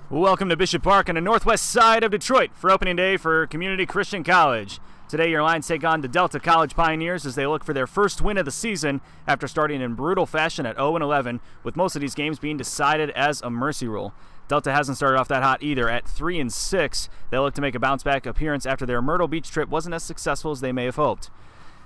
Welcome to Bishop Park on the northwest side of Detroit for opening day for Community Christian College. Today your Lions take on the Delta College Pioneers as they look for their first win of the season after starting in brutal fashion at 0-11, with most of these games being decided as a mercy rule. Delta hasn't started off that hot either at 3-6. They'll look to make a bounce-back appearance after their Myrtle Beach trip wasn't as successful as they may have hoped.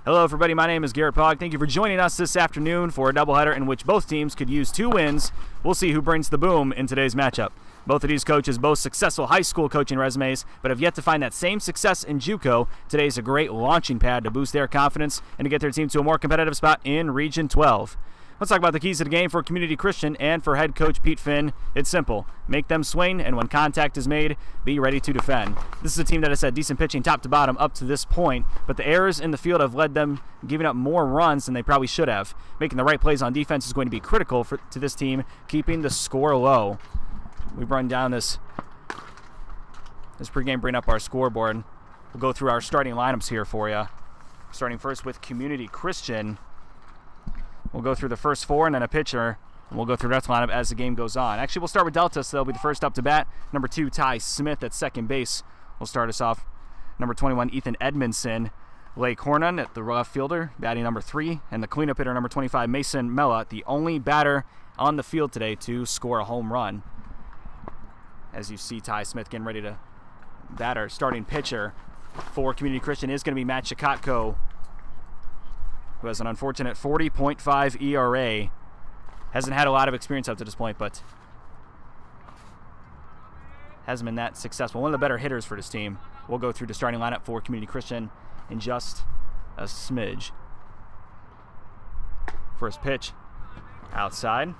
Hello everybody, my name is Garrett Pogg. Thank you for joining us this afternoon for a doubleheader in which both teams could use 2 wins. We'll see who brings the boom in today's matchup. Both of these coaches boast successful high school coaching resumes, but have yet to find that same success in JUCO. Today is a great launching pad to boost their confidence and to get their team to a more competitive spot in Region 12. Let's talk about the keys to the game for Community Christian and for head coach Pete Finn. It's simple. Make them swing, and when contact is made, be ready to defend. This is a team that has had decent pitching top to bottom up to this point, but the errors in the field have led them giving up more runs than they probably should have. Making the right plays on defense is going to be critical to this team, keeping the score low. We've run down this pregame, bring up our scoreboard. We'll go through our starting lineups here for you. Starting first with Community Christian. We'll go through the first 4 and then a pitcher, and we'll go through the rest of the lineup as the game goes on. Actually, we'll start with Delta, so they'll be the first up to bat. Number 2, Ty Smith at second base will start us off. Number 21, Ethan Edmondson. Lake Hornan at the left fielder, batting number 3, and the cleanup hitter, number 25, Mason Mella, the only batter on the field today to score a home run. As you see Ty Smith getting ready to batter. Starting pitcher for Community Christian is going to be Matt Chikotko, who has an unfortunate 40.5 ERA. Hasn't had a lot of experience up to this point, but hasn't been that successful. One of the better hitters for this team. We'll go through the starting lineup for Community Christian in just a smidge. First pitch, outside.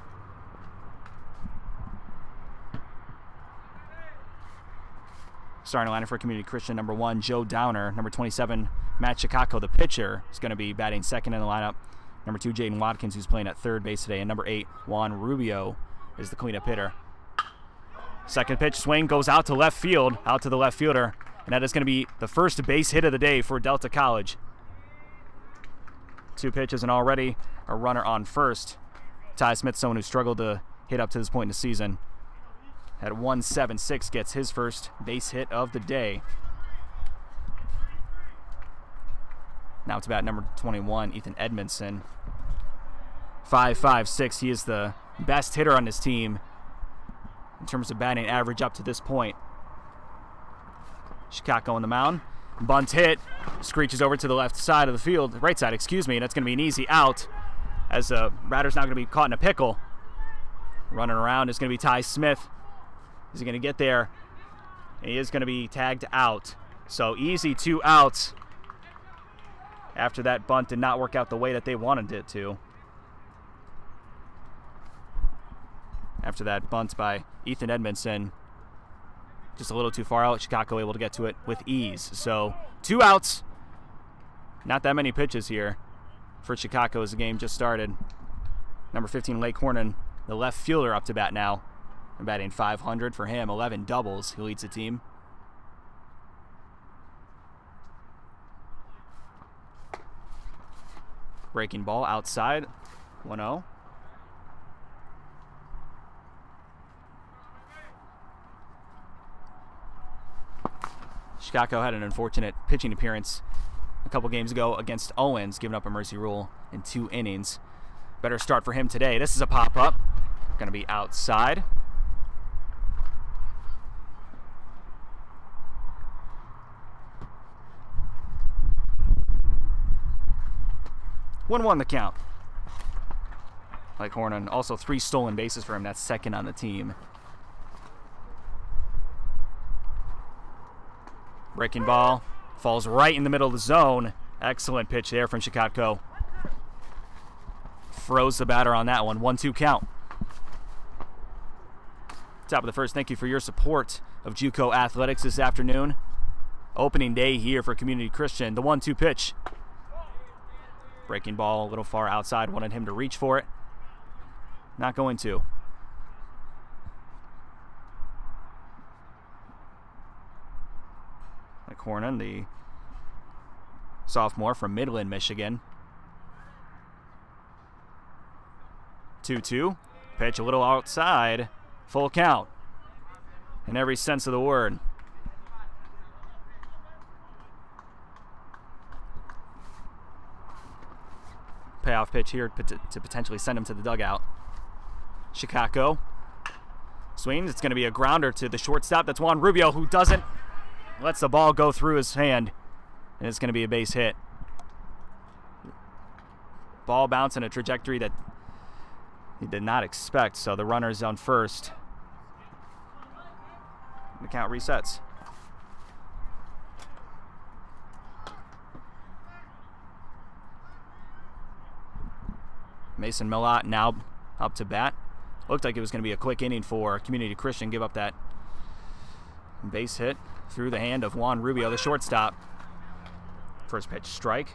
Starting lineup for Community Christian, number 1, Joe Downer. Number 27, Matt Chikotko, the pitcher, is going to be batting second in the lineup. Number 2, Jaden Watkins, who's playing at third base today. And number 8, Juan Rubio is the cleanup hitter. Second pitch swing goes out to left field, out to the left fielder. And that is going to be the first base hit of the day for Delta College. 2 pitches and already a runner on first. Ty Smith, someone who struggled to hit up to this point in the season. At 1-7-6 gets his first base hit of the day. Now it's about number 21, Ethan Edmondson. 5.56. He is the best hitter on this team in terms of batting average up to this point. Chikotko on the mound. Bunt hit. Screeches over to the left side of the field. Right side, excuse me. And that's going to be an easy out as the batter's not going to be caught in a pickle. Running around is going to be Ty Smith. Is he going to get there? He is going to be tagged out. So easy 2 outs after that bunt did not work out the way that they wanted it to. After that bunt by Ethan Edmondson, just a little too far out. Chikotko able to get to it with ease. So 2 outs. Not that many pitches here for Chikotko as the game just started. Number 15, Lake Hornan, the left fielder, up to bat now. Batting .500 for him, 11 doubles. He leads the team. Breaking ball outside, 1-0. Chikotko had an unfortunate pitching appearance a couple games ago against Owens, giving up a mercy rule in 2 innings. Better start for him today. This is a pop-up. Going to be outside. 1-1 the count. Like Hornan, also 3 stolen bases for him. That's second on the team. Breaking ball. Falls right in the middle of the zone. Excellent pitch there from Chikotko. Froze the batter on that one. 1-2 count. Top of the first, thank you for your support of JUCO Athletics this afternoon. Opening day here for Community Christian. The 1-2 pitch. Breaking ball a little far outside. Wanted him to reach for it. Not going to. Like Hornan, the sophomore from Midland, Michigan. 2-2. Pitch a little outside. Full count. in every sense of the word. Payoff pitch here to potentially send him to the dugout. Chicago swings. It's going to be a grounder to the shortstop. That's Juan Rubio, who lets the ball go through his hand, and it's going to be a base hit. Ball bounce in a trajectory that he did not expect, so the runner's on first. The count resets. Mason Millot now up to bat. Looked like it was going to be a quick inning for Community Christian. Give up that base hit through the hand of Juan Rubio, the shortstop. First pitch strike.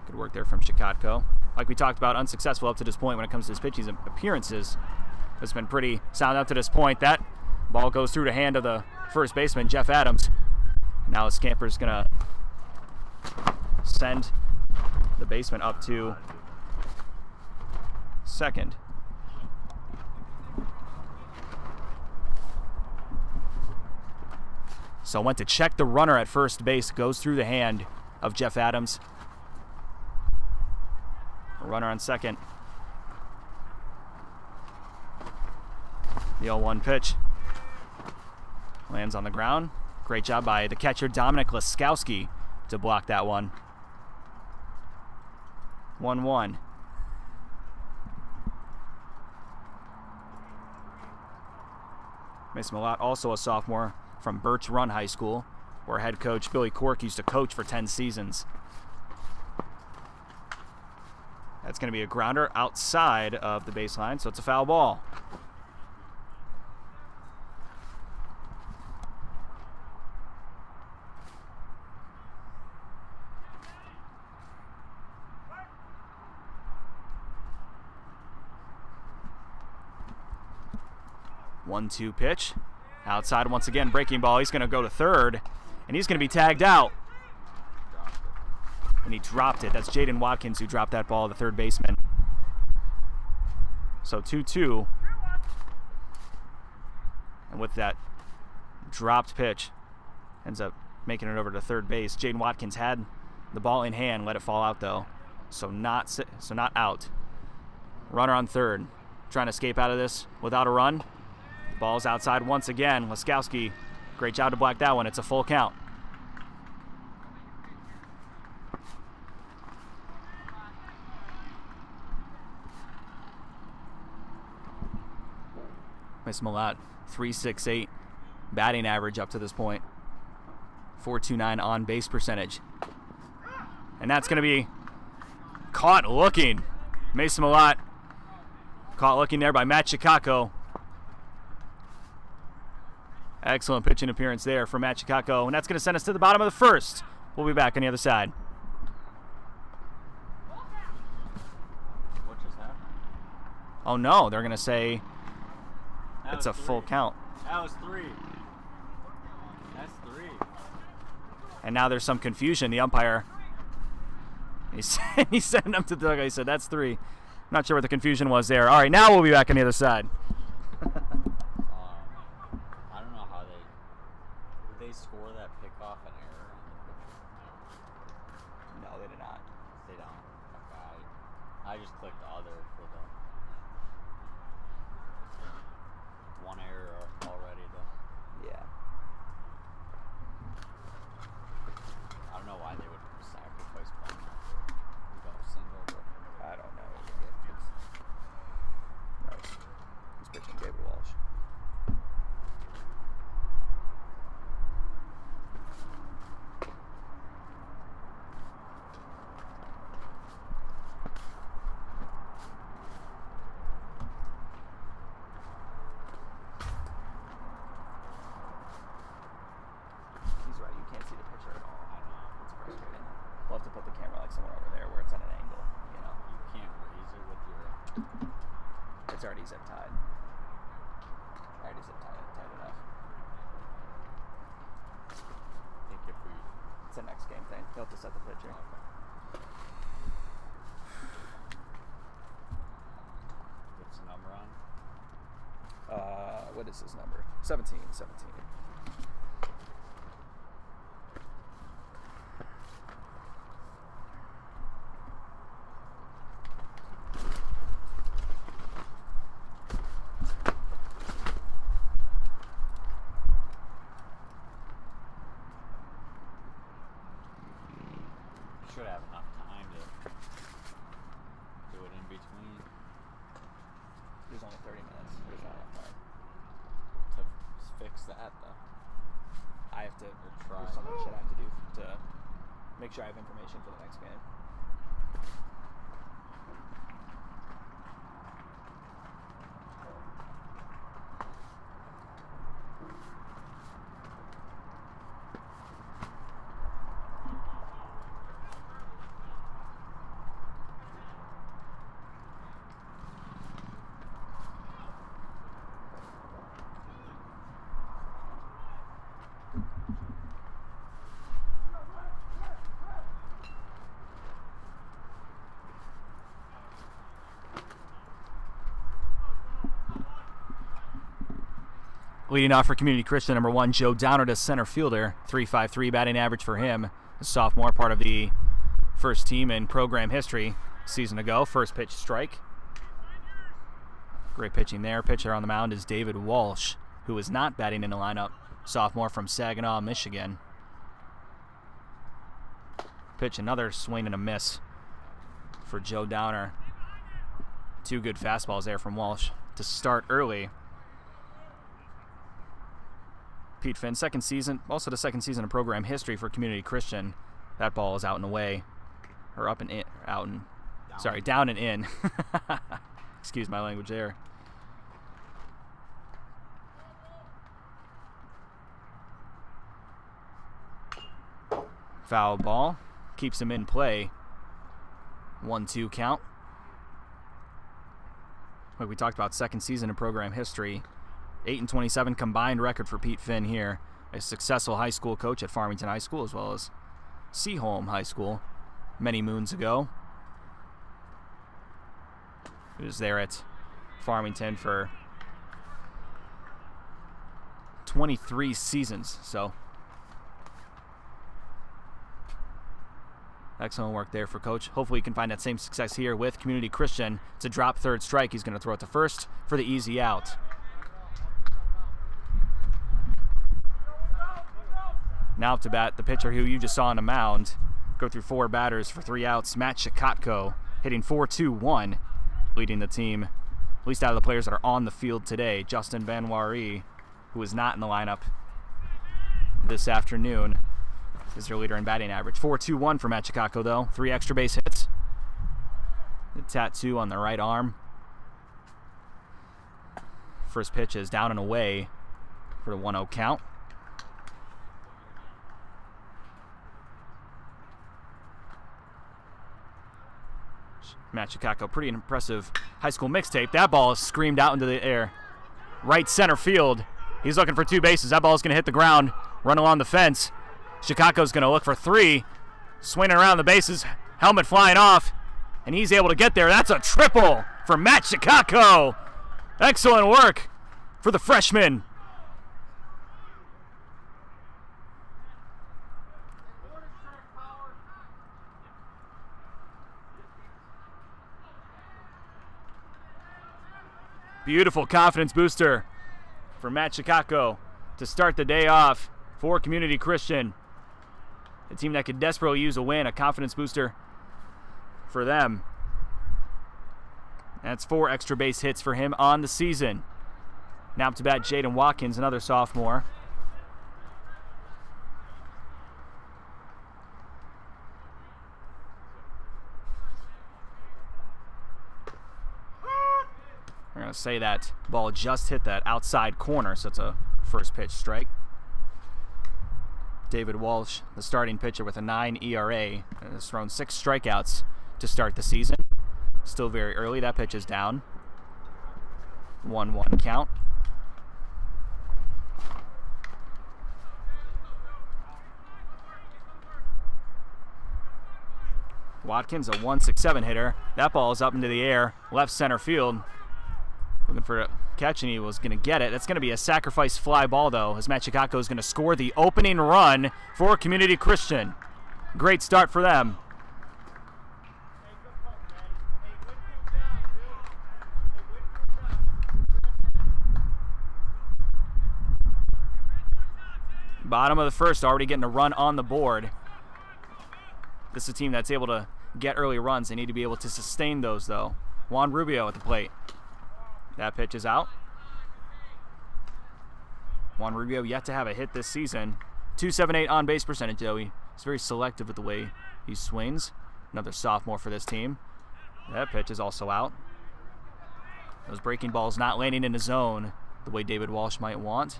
Good work there from Chicago. Like we talked about, unsuccessful up to this point when it comes to his pitching appearances. It's been pretty sound up to this point. That ball goes through the hand of the first baseman, Jeff Adams. Now the Scamper's going to send the baseman up to second. So went to check the runner at first base, goes through the hand of Jeff Adams. Runner on second. The 0-1 pitch lands on the ground. Great job by the catcher Dominic Laskowski to block that one. 1-1. Mason Millot, also a sophomore from Birch Run High School, where head coach Billy Cork used to coach for 10 seasons. That's going to be a grounder outside of the baseline, so it's a foul ball. One-two pitch. Outside once again, breaking ball. He's going to go to third, and he's going to be tagged out. And he dropped it. That's Jaden Watkins who dropped that ball, the third baseman. So 2-2. And with that dropped pitch, ends up making it over to third base. Jaden Watkins had the ball in hand, let it fall out though. So not out. Runner on third. Trying to escape out of this without a run. Ball's outside once again. Laskowski, great job to block that one. It's a full count. Mason Millot, 3.68 batting average up to this point. 4.29 on base percentage. And that's going to be caught looking. Mason Millot caught looking there by Matt Chicago. Excellent pitching appearance there from Matt Chicago. And that's going to send us to the bottom of the first. We'll be back on the other side. What just happened? Oh no, they're going to say it's a full count. That was three. That's three. And now there's some confusion. The umpire, he's sending them to the dugout. He said, that's three. Not sure what the confusion was there. All right, now we'll be back on the other side. I don't know how did they score that pickoff an error? No, they did not. They don't. Okay, I just clicked other for the one error already though. Yeah. I don't know why they would sacrifice one and go single, but I don't know. He's pitching David Walsh. He's right. You can't see the pitcher at all. I don't know. It's frustrating. We'll have to put the camera like somewhere over there where it's at an angle. You know, You can't raise it with your. it's already zip tied. Already zip tied enough. I think if we. It's a next game thing. You'll have to set the pitcher. What's the number on? What is his number? 17. Should have enough time to do it in between There's only 30 minutes. There's not enough time. to fix that though. I have to try. There's so much shit I have to do to make sure I have information for the next game. Leading off for Community Christian, number 1, Joe Downer, to center fielder. .353 batting average for him. A sophomore, part of the first team in program history a season ago. First pitch strike. Great pitching there. Pitcher on the mound is David Walsh, who is not batting in the lineup. Sophomore from Saginaw, Michigan. Pitch, another swing and a miss for Joe Downer. 2 good fastballs there from Walsh to start early. Pete Finn, second season, also the second season of program history for Community Christian. That ball is out and away, or up and in, out and, sorry, down and in. Excuse my language there. Foul ball, keeps him in play. 1-2 count. Like we talked about, second season of program history. 8-27 combined record for Pete Finn here. A successful high school coach at Farmington High School as well as Seaholm High School many moons ago. He was there at Farmington for 23 seasons. So excellent work there for Coach. Hopefully he can find that same success here with Community Christian. It's a drop third strike. He's going to throw it to first for the easy out. Now up to bat, the pitcher who you just saw on the mound. Go through 4 batters for 3 outs. Matt Shikotko hitting .421, leading the team, at least out of the players that are on the field today. Justin Van Wari, who is not in the lineup this afternoon, is their leader in batting average. .421 for Matt Shikotko, though. 3 extra base hits. The tattoo on the right arm. First pitch is down and away for the 1-0 count. Matt Shikotko, pretty impressive high school mixtape. That ball is screamed out into the air. Right center field. He's looking for 2 bases. That ball is going to hit the ground, run along the fence. Shikotko's going to look for 3. Swinging around the bases, helmet flying off, and he's able to get there. That's a triple for Matt Shikotko. Excellent work for the freshman. Beautiful confidence booster for Matt Shikotko to start the day off for Community Christian. A team that could desperately use a win, a confidence booster for them. That's 4 extra base hits for him on the season. Now up to bat, Jaden Watkins, another sophomore. We're going to say that ball just hit that outside corner, so it's a first pitch strike. David Walsh, the starting pitcher with a 9 ERA, has thrown 6 strikeouts to start the season. Still very early. That pitch is down. 1-1 count. Watkins, a 167 hitter. That ball is up into the air, left center field. Looking for a catch, and he was going to get it. That's going to be a sacrifice fly ball, though, as Matt Chicago is going to score the opening run for Community Christian. Great start for them. Bottom of the first, already getting a run on the board. This is a team that's able to get early runs. They need to be able to sustain those, though. Juan Rubio at the plate. That pitch is out. Juan Rubio yet to have a hit this season. .278 on base percentage, though. He's very selective with the way he swings. Another sophomore for this team. That pitch is also out. Those breaking balls not landing in the zone the way David Walsh might want.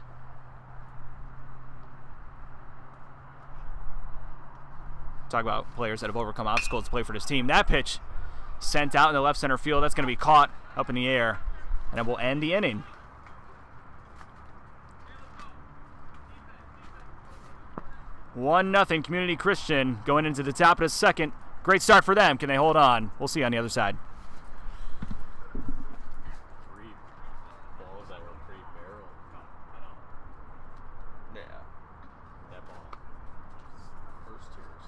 Talk about players that have overcome obstacles to play for this team. That pitch sent out in the left center field. That's going to be caught up in the air, and it will end the inning. 1-0 Community Christian going into the top of the second. Great start for them. Can they hold on? We'll see on the other side. Three balls that were pretty barrel. Yeah. That ball. First tiers.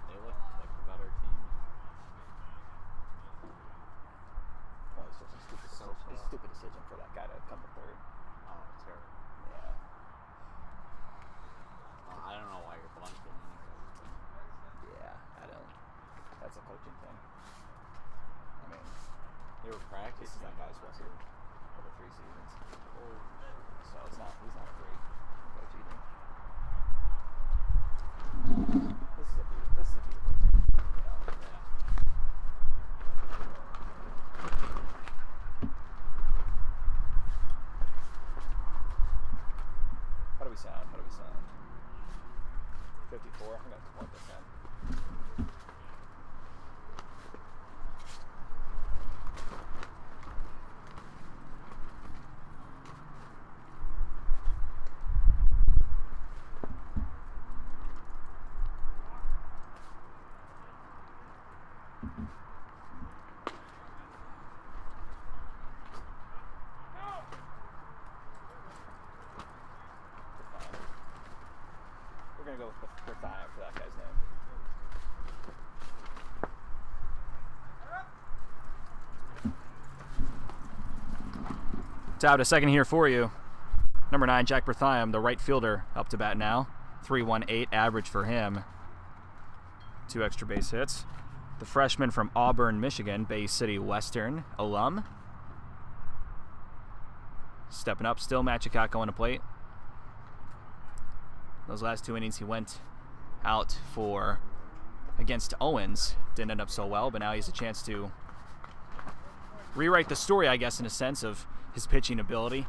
They look like the better team. Well, it's just a stupid decision for that guy to come to third. Oh, terrible. Yeah. I don't know why you're bunting anyway. Yeah, I don't. That's a coaching thing. I mean, They were this practicing. is that guy's record over 3 seasons. So he's not a great coach either. This is a beautiful thing. You know? How do we sound? 54. I'm gonna have to plug this in. We're gonna go with Berthia for that guy's name. Top of the second here for you. Number 9, Jack Berthium, the right fielder, up to bat now. 3.18 average for him. 2 extra base hits. The freshman from Auburn, Michigan, Bay City Western alum. Stepping up still, Matt Chicago on the plate. Those last 2 innings he went out for against Owens. Didn't end up so well, but now he has a chance to rewrite the story, I guess, in a sense of his pitching ability.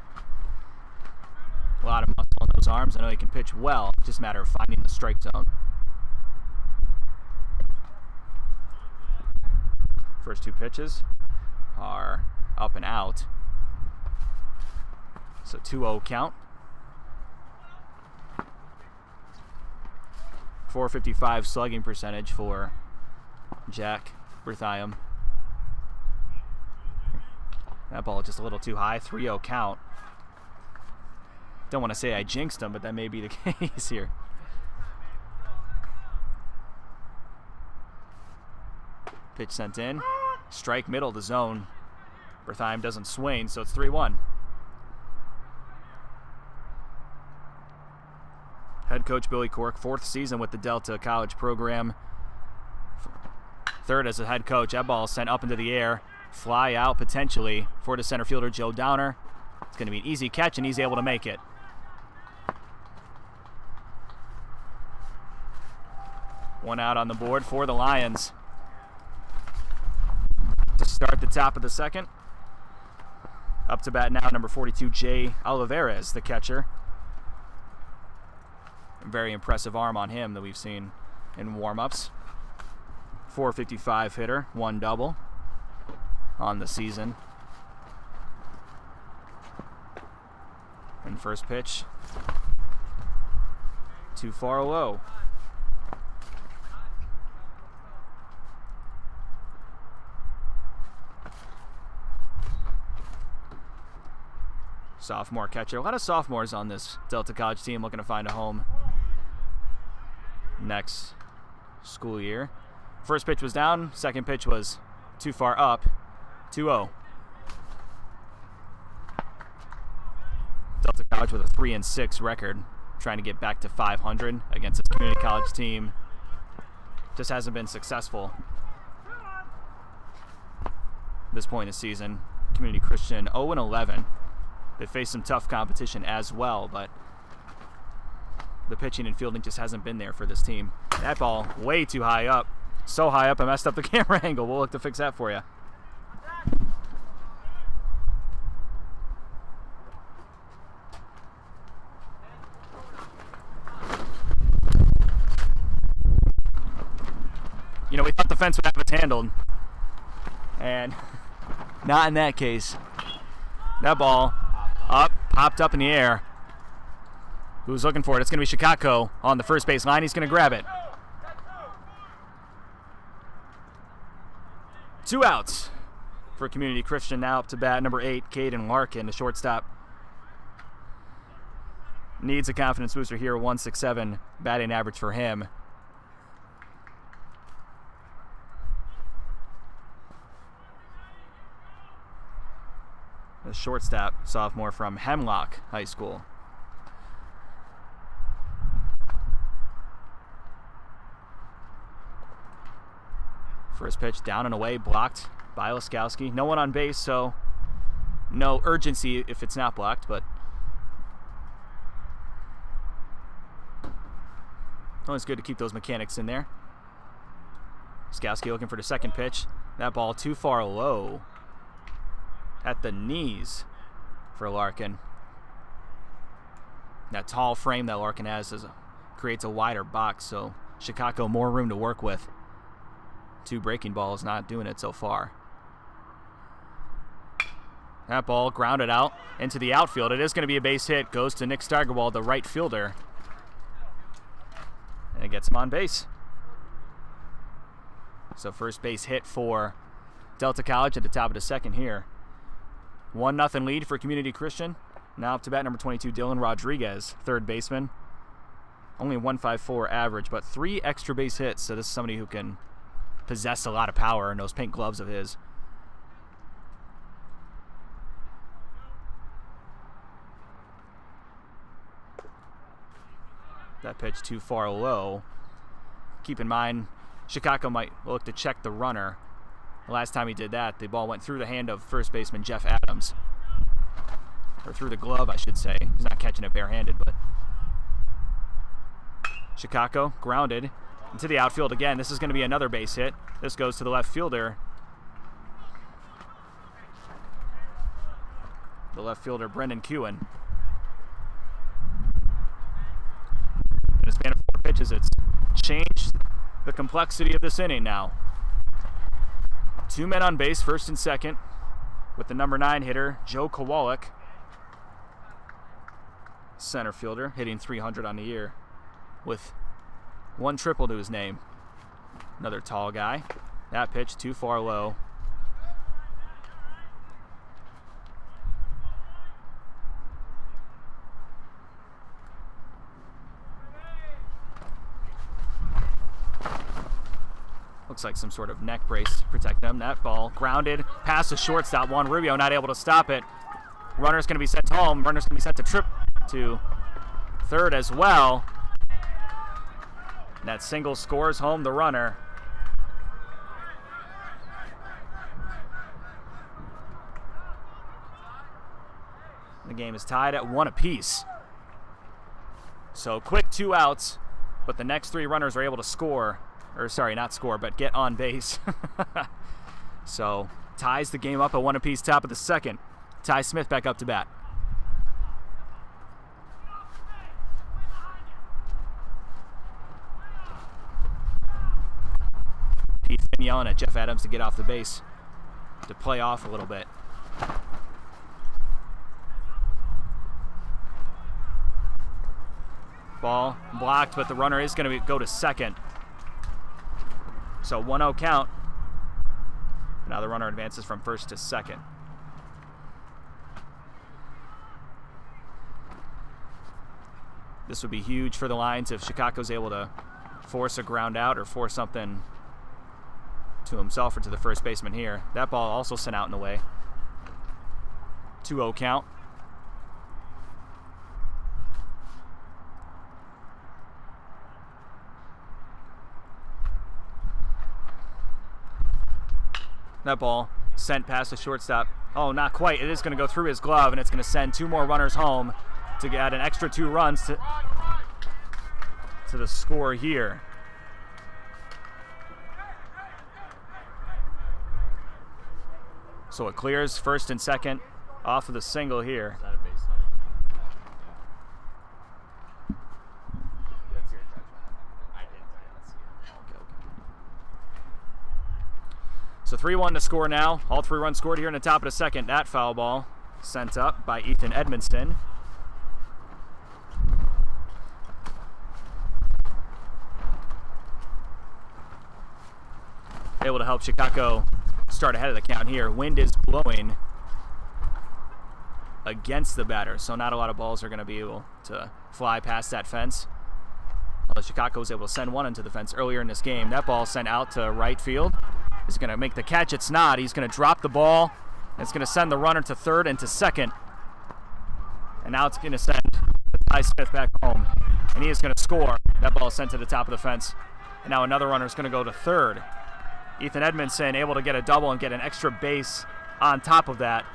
A lot of muscle in those arms. I know he can pitch well. It's just a matter of finding the strike zone. First 2 pitches are up and out. So 2-0 count. 455 slugging percentage for Jack Berthium. That ball just a little too high. 3-0 count. Don't want to say I jinxed him, but that may be the case here. Pitch sent in. Strike middle of the zone. Berthium doesn't swing, so it's 3-1. Head coach Billy Cork, 4th season with the Delta College program. 3rd as a head coach. That ball is sent up into the air. Fly out potentially for the center fielder, Joe Downer. It's going to be an easy catch, and he's able to make it. One out on the board for the Lions. To start the top of the second. Up to bat now, number 42, Jay Olivares, the catcher. Very impressive arm on him that we've seen in warm-ups. 455 hitter, 1 double on the season. And first pitch, too far low. Sophomore catcher. A lot of sophomores on this Delta College team looking to find a home next school year. First pitch was down. Second pitch was too far up. 2-0. Delta College with a 3-6 record, trying to get back to 500 against its community college team. Just hasn't been successful at this point in the season. Community Christian 0-11. They faced some tough competition as well, but the pitching and fielding just hasn't been there for this team. That ball way too high up. So high up I messed up the camera angle. We'll look to fix that for you. You know, we thought the fence would have it handled, and not in that case. That ball popped up in the air. Who's looking for it? It's going to be Shikako on the first base line. He's going to grab it. 2 outs for Community Christian. Now up to bat, number 8, Caden Larkin, the shortstop. Needs a confidence booster here, 167 batting average for him. The shortstop, sophomore from Hemlock High School. First pitch down and away, blocked by Laskowski. No one on base, so no urgency if it's not blocked, but always good to keep those mechanics in there. Laskowski looking for the second pitch. That ball too far low. At the knees for Larkin. That tall frame that Larkin has creates a wider box, so Shikako more room to work with. 2 breaking balls, not doing it so far. That ball grounded out into the outfield. It is going to be a base hit. Goes to Nick Steigerwald, the right fielder. And it gets him on base. So first base hit for Delta College at the top of the second here. 1-0 lead for Community Christian. Now up to bat, number 22, Dylan Rodriguez, third baseman. Only 154 average, but 3 extra base hits. So this is somebody who can possess a lot of power in those pink gloves of his. That pitch too far low. Keep in mind, Shikako might look to check the runner. The last time he did that, the ball went through the hand of first baseman Jeff Adams. Or through the glove, I should say. He's not catching it barehanded, but Shikako grounded into the outfield again. This is going to be another base hit. This goes to the left fielder. The left fielder, Brendan Kewen. In a span of 4 pitches, it's changed the complexity of this inning now. 2 men on base, first and second, with the number 9 hitter, Joe Kowalik. Center fielder, hitting .300 on the year with 1 triple to his name. Another tall guy. That pitch too far low. Looks like some sort of neck brace to protect them. That ball grounded past the shortstop. Juan Rubio not able to stop it. Runner's going to be sent home. Runner's going to be sent to third as well. And that single scores home the runner. The game is tied at 1 apiece. So quick 2 outs, but the next 3 runners are able to score. Or sorry, not score, but get on base. So ties the game up at 1 apiece, top of the second. Ty Smith back up to bat. Pete Finn yelling at Jeff Adams to get off the base, to play off a little bit. Ball blocked, but the runner is going to go to second. So 1-0 count. Now the runner advances from first to second. This would be huge for the Lions if Chicago's able to force a ground out or force something to himself or to the first baseman here. That ball also sent out in the way. 2-0 count. That ball sent past the shortstop. Oh, not quite. It is going to go through his glove, and it's going to send 2 more runners home to get an extra 2 runs to the score here. So it clears first and second off of the single here. Is that a base hit? That's your judgment. I didn't see it. Okay. So 3-1 to score now. All 3 runs scored here in the top of the second. That foul ball sent up by Ethan Edmondson. Able to help Chicago start ahead of the count here. Wind is blowing against the batter, so not a lot of balls are going to be able to fly past that fence. Although Chicago was able to send one into the fence earlier in this game. That ball sent out to right field. He's going to make the catch. It's not. He's going to drop the ball. It's going to send the runner to third and to second. And now it's going to send Ty Smith back home. And he is going to score. That ball is sent to the top of the fence. And now another runner is going to go to third. Ethan Edmondson able to get a double and get an extra base on top of that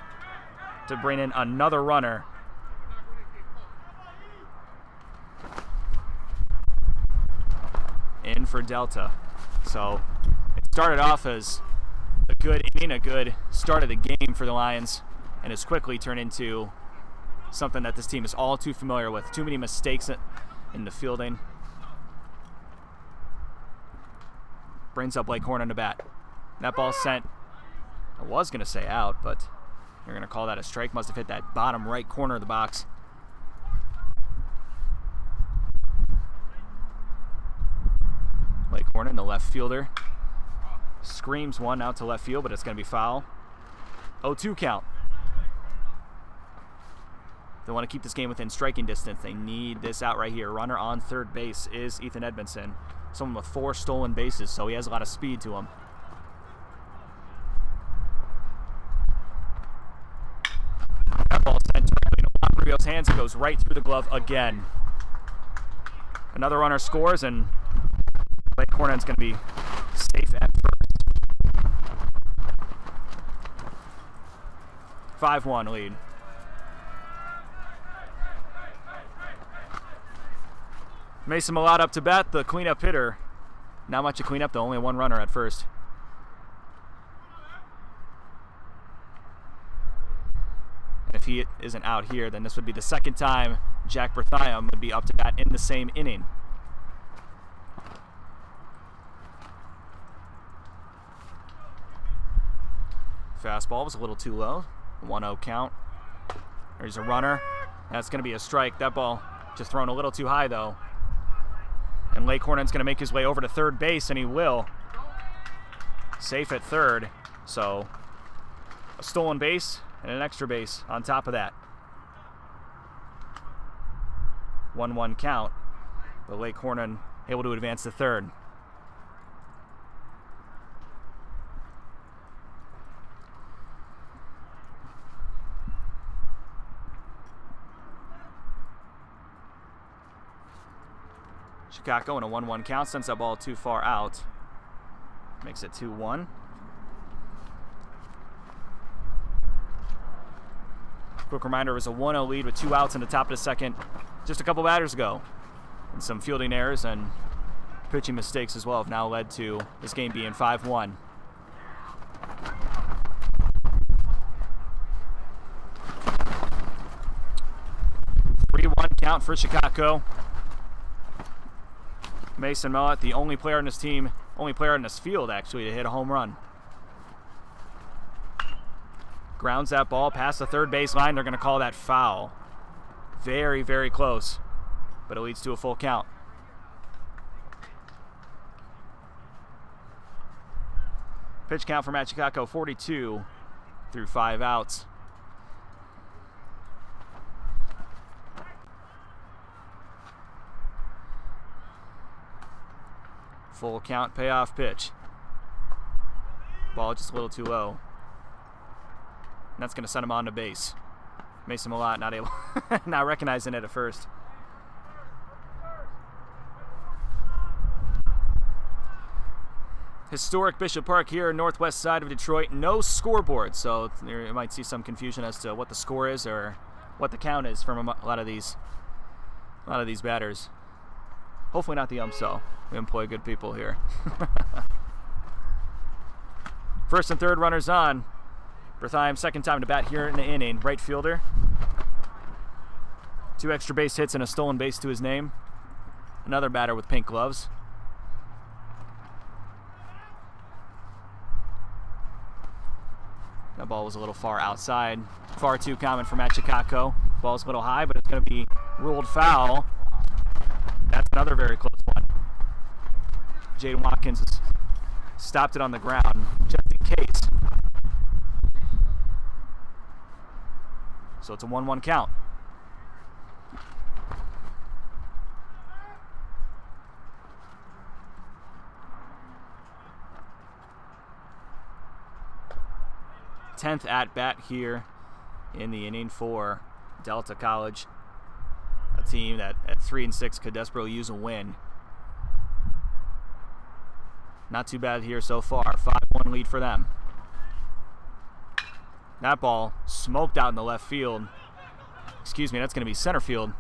to bring in another runner. In for Delta. So it started off as a good inning, a good start of the game for the Lions, and has quickly turned into something that this team is all too familiar with. Too many mistakes in the fielding. Brings up Blake Horn on the bat. That ball sent, I was going to say out, but you're going to call that a strike. Must have hit that bottom right corner of the box. Blake Horn, the left fielder, screams one out to left field, but it's going to be foul. 0-2 count. They want to keep this game within striking distance. They need this out right here. Runner on third base is Ethan Edmondson. Someone with 4 stolen bases, so he has a lot of speed to him. That ball sent directly into Juan Rubio's hands. It goes right through the glove again. Another runner scores, and Blake Cornen's going to be safe at first. 5-1 lead. Mason Malott up to bat, the cleanup hitter. Not much to clean up, though. Only 1 runner at first. And if he isn't out here, then this would be the second time Jack Berthiaume would be up to bat in the same inning. Fastball was a little too low. 1-0 count. There's a runner. That's going to be a strike. That ball just thrown a little too high, though. And Blake Hornen's going to make his way over to third base, and he will. Safe at third. So a stolen base and an extra base on top of that. 1-1 count. But Blake Hornen able to advance to third. Chicago in a 1-1 count, sends that ball too far out. Makes it 2-1. Quick reminder, it was a 1-0 lead with 2 outs in the top of the second just a couple batters ago. And some fielding errors and pitching mistakes as well have now led to this game being 5-1. Count for Chicago. Mason Malott, the only player in this team, only player in this field actually to hit a home run. Grounds that ball past the third base line. They're going to call that foul. Very, very close, but it leads to a full count. Pitch count for Matt Chicago, 42 through 5 outs. Full count, payoff pitch. Ball just a little too low. And that's going to send him on to base. Mason Malott not able, not recognizing it at first. Historic Bishop Park here, northwest side of Detroit. No scoreboard, so you might see some confusion as to what the score is or what the count is from a lot of these batters. Hopefully not the umps, though. We employ good people here. First and third runners on. Bertheim, second time to bat here in the inning. Right fielder. 2 extra base hits and a stolen base to his name. Another batter with pink gloves. That ball was a little far outside. Far too common for Matt Chicago. Ball's a little high, but it's going to be ruled foul. That's another very close one. Jaden Watkins has stopped it on the ground just in case. So it's a 1-1 count. Tenth at bat here in the inning for Delta College, a team that at 3-6 could desperately use a win. Not too bad here so far. 5-1 lead for them. That ball smoked out in the left field. Excuse me, that's going to be center field.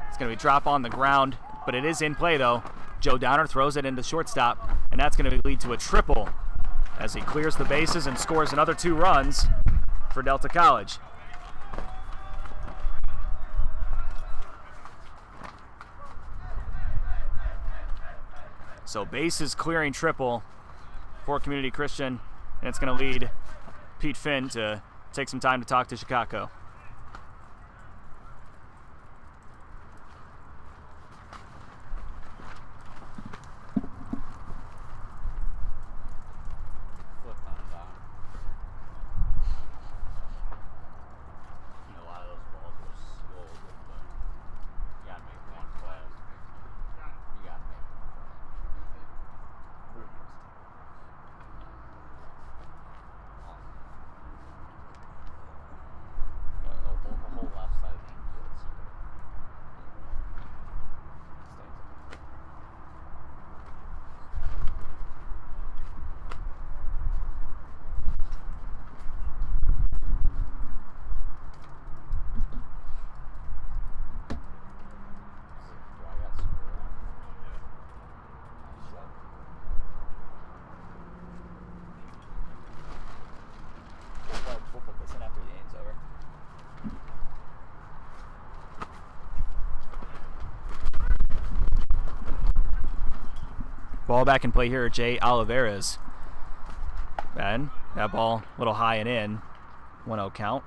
It's going to be drop on the ground, but it is in play though. Joe Downer throws it into shortstop, and that's going to lead to a triple as he clears the bases and scores another 2 runs for Delta College. So bases clearing triple for Community Christian, and it's going to lead Pete Finn to take some time to talk to Chicago. Ball back in play here, Jay Oliveras. And that ball a little high and in. 1-0 count.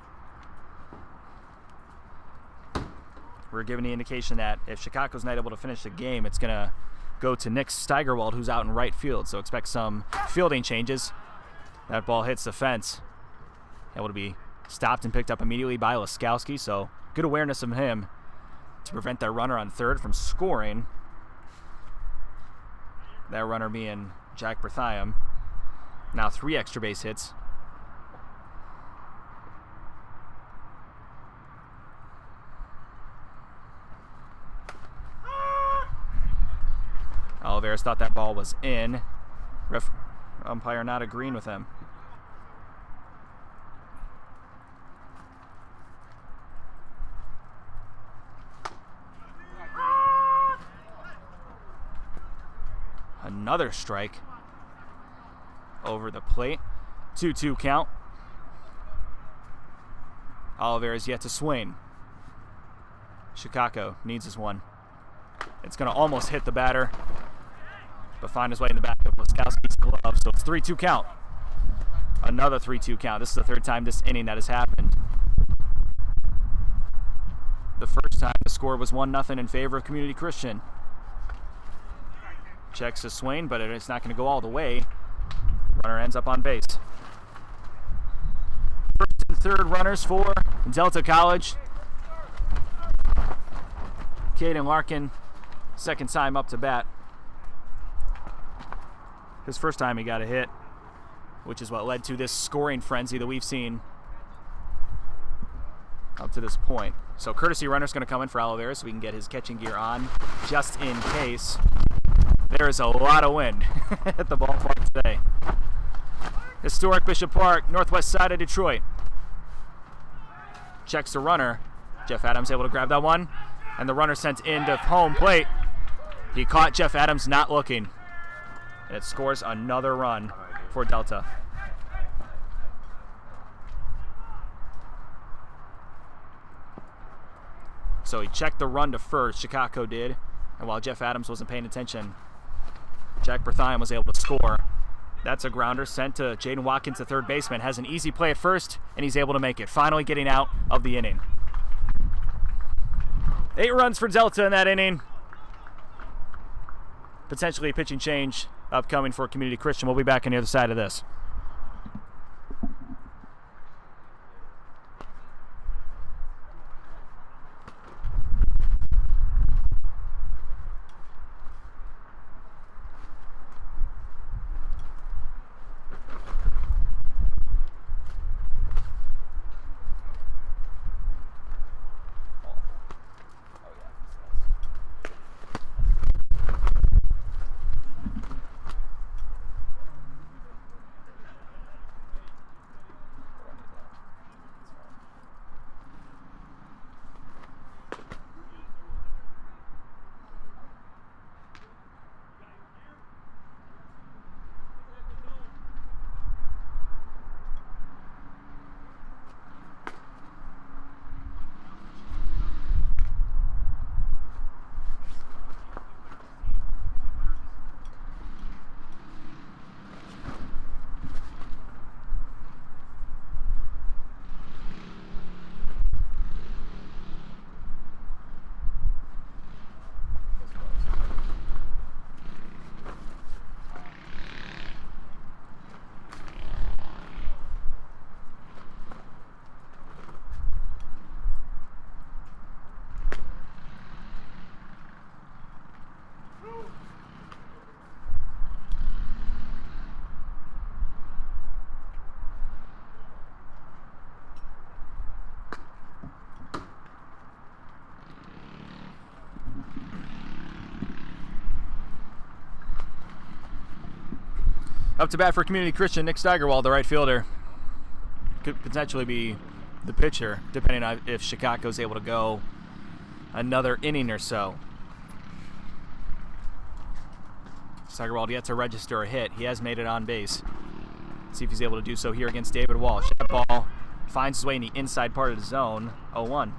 We're given the indication that if Chicago's not able to finish the game, it's going to go to Nick Steigerwald, who's out in right field. So expect some fielding changes. That ball hits the fence. Able to be stopped and picked up immediately by Laskowski. So good awareness of him to prevent that runner on third from scoring. That runner being Jack Bertheim. Now 3 extra base hits. Oliveras thought that ball was in. Umpire not agreeing with him. Another strike over the plate. 2-2 count. Oliveras yet to swing. Chicago needs his one. It's going to almost hit the batter, but find his way in the back of Laskowski's glove. So it's 3-2 count. Another 3-2 count. This is the third time this inning that has happened. The first time the score was 1-0 in favor of Community Christian. Checks a swing, but it's not going to go all the way. Runner ends up on base. First and third runners for Delta College. Caden Larkin, second time up to bat. his first time he got a hit, which is what led to this scoring frenzy that we've seen up to this point. So courtesy runner's going to come in for Oliveira so we can get his catching gear on just in case. There is a lot of wind at the ballpark today. Historic Bishop Park, northwest side of Detroit. Checks the runner. Jeff Adams able to grab that one. And the runner sent into home plate. He caught Jeff Adams not looking. And it scores another run for Delta. So he checked the run to first, Chicago did. And while Jeff Adams wasn't paying attention, Jack Berthium was able to score. That's a grounder sent to Jaden Watkins, the third baseman. Has an easy play at first, and he's able to make it. Finally getting out of the inning. 8 runs for Delta in that inning. Potentially a pitching change upcoming for Community Christian. We'll be back on the other side of this. Up to bat for Community Christian, Nick Steigerwald, the right fielder. Could potentially be the pitcher, depending on if Chicago's able to go another inning or so. Steigerwald yet to register a hit. He has made it on base. See if he's able to do so here against David Walsh. That ball finds its way in the inside part of the zone. 0-1.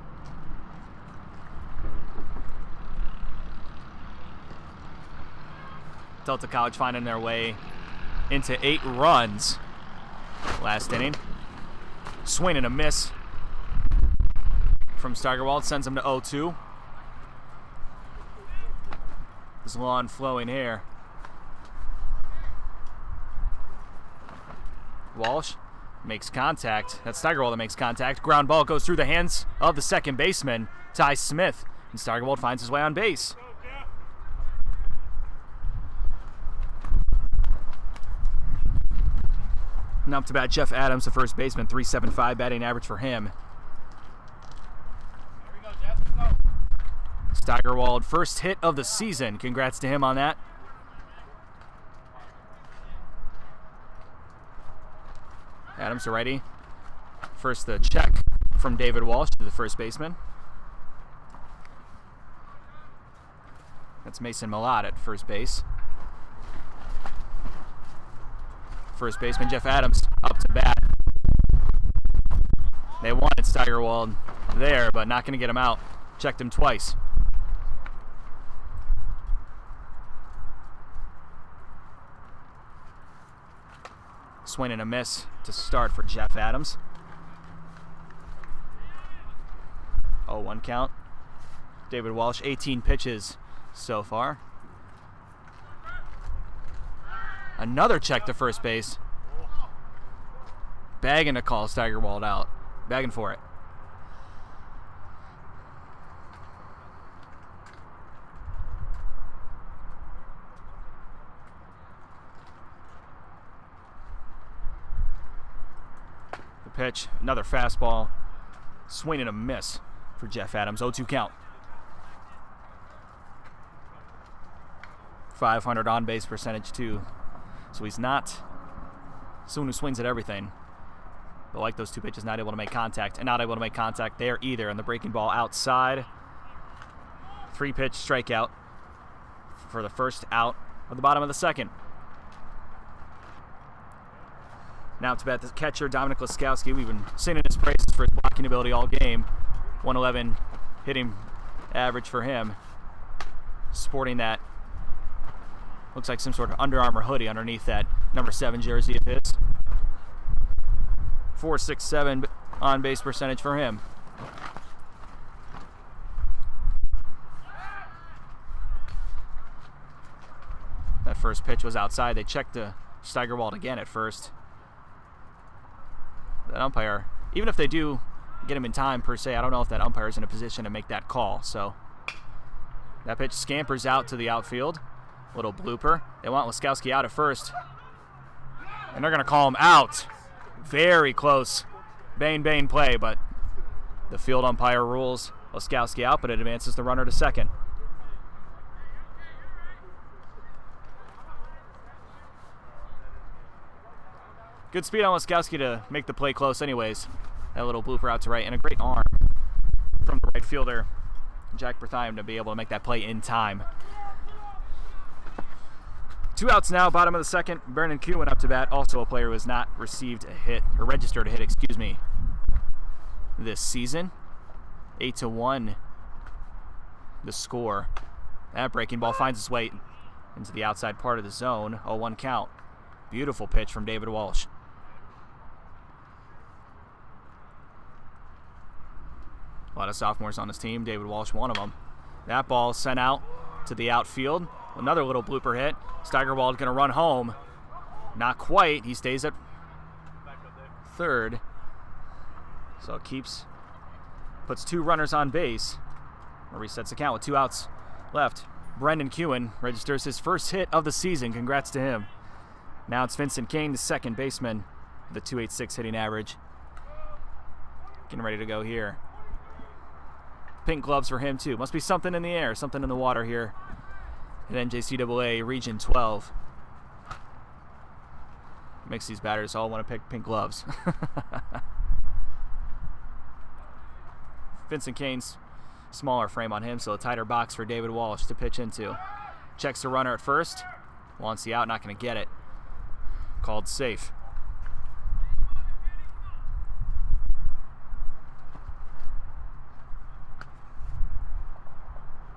Delta College finding their way into 8 runs last inning. Swing and a miss from Steigerwald sends him to 0-2. His long flowing hair. Walsh makes contact. That's Steigerwald that makes contact. Ground ball goes through the hands of the second baseman, Ty Smith, and Steigerwald finds his way on base. And up to bat, Jeff Adams, the first baseman, .375 batting average for him. Here we go, Jeff. Let's go. Steigerwald, first hit of the season. Congrats to him on that. Adams, the righty. First, the check from David Walsh to the first baseman. That's Mason Millot at first base. First baseman Jeff Adams up to bat. They wanted Steigerwald there, but not going to get him out. Checked him twice. Swing and a miss to start for Jeff Adams. 0-1 count. David Walsh, 18 pitches so far. Another check to first base. Bagging to call Steigerwald out. Bagging for it. pitch, another fastball. Swing and a miss for Jeff Adams. 0-2 count. 500 on base percentage too. So he's not someone who swings at everything. But like those two pitches, not able to make contact. And not able to make contact there either. And the breaking ball outside. 3-pitch strikeout for the first out of the bottom of the second. Now to bat the catcher, Dominic Laskowski. We've been singing his praises for his blocking ability all game. 111 hitting average for him. Sporting that, looks like some sort of Under Armour hoodie underneath that number 7 jersey of his. 4.67 on base percentage for him. That first pitch was outside. They checked to Steigerwald again at first. That umpire, even if they do get him in time per se, I don't know if that umpire is in a position to make that call. So that pitch scampers out to the outfield. Little blooper. They want Laskowski out at first. And they're going to call him out. Very close. Bane play, but the field umpire rules Laskowski out, but it advances the runner to second. Good speed on Laskowski to make the play close anyways. That little blooper out to right, and a great arm from the right fielder, Jack Bertheim, to be able to make that play in time. 2 outs now, bottom of the second. Brendan Q went up to bat, also a player who has not received a hit, or registered a hit, this season. 8-1 the score. That breaking ball finds its way into the outside part of the zone. 0-1 count. Beautiful pitch from David Walsh. A lot of sophomores on his team. David Walsh, one of them. That ball sent out to the outfield. Another little blooper hit. Steigerwald going to run home. Not quite. He stays at third. So it puts 2 runners on base. Or resets the count with 2 outs left. Brendan Kewen registers his first hit of the season. Congrats to him. Now it's Vincent Kane, the second baseman, with a .286 hitting average. Getting ready to go here. Pink gloves for him too. Must be something in the air, something in the water here at NJCAA Region 12. Makes these batters all want to pick pink gloves. Vincent Kane's smaller frame on him, so a tighter box for David Walsh to pitch into. Checks the runner at first. Wants the out, not going to get it. Called safe.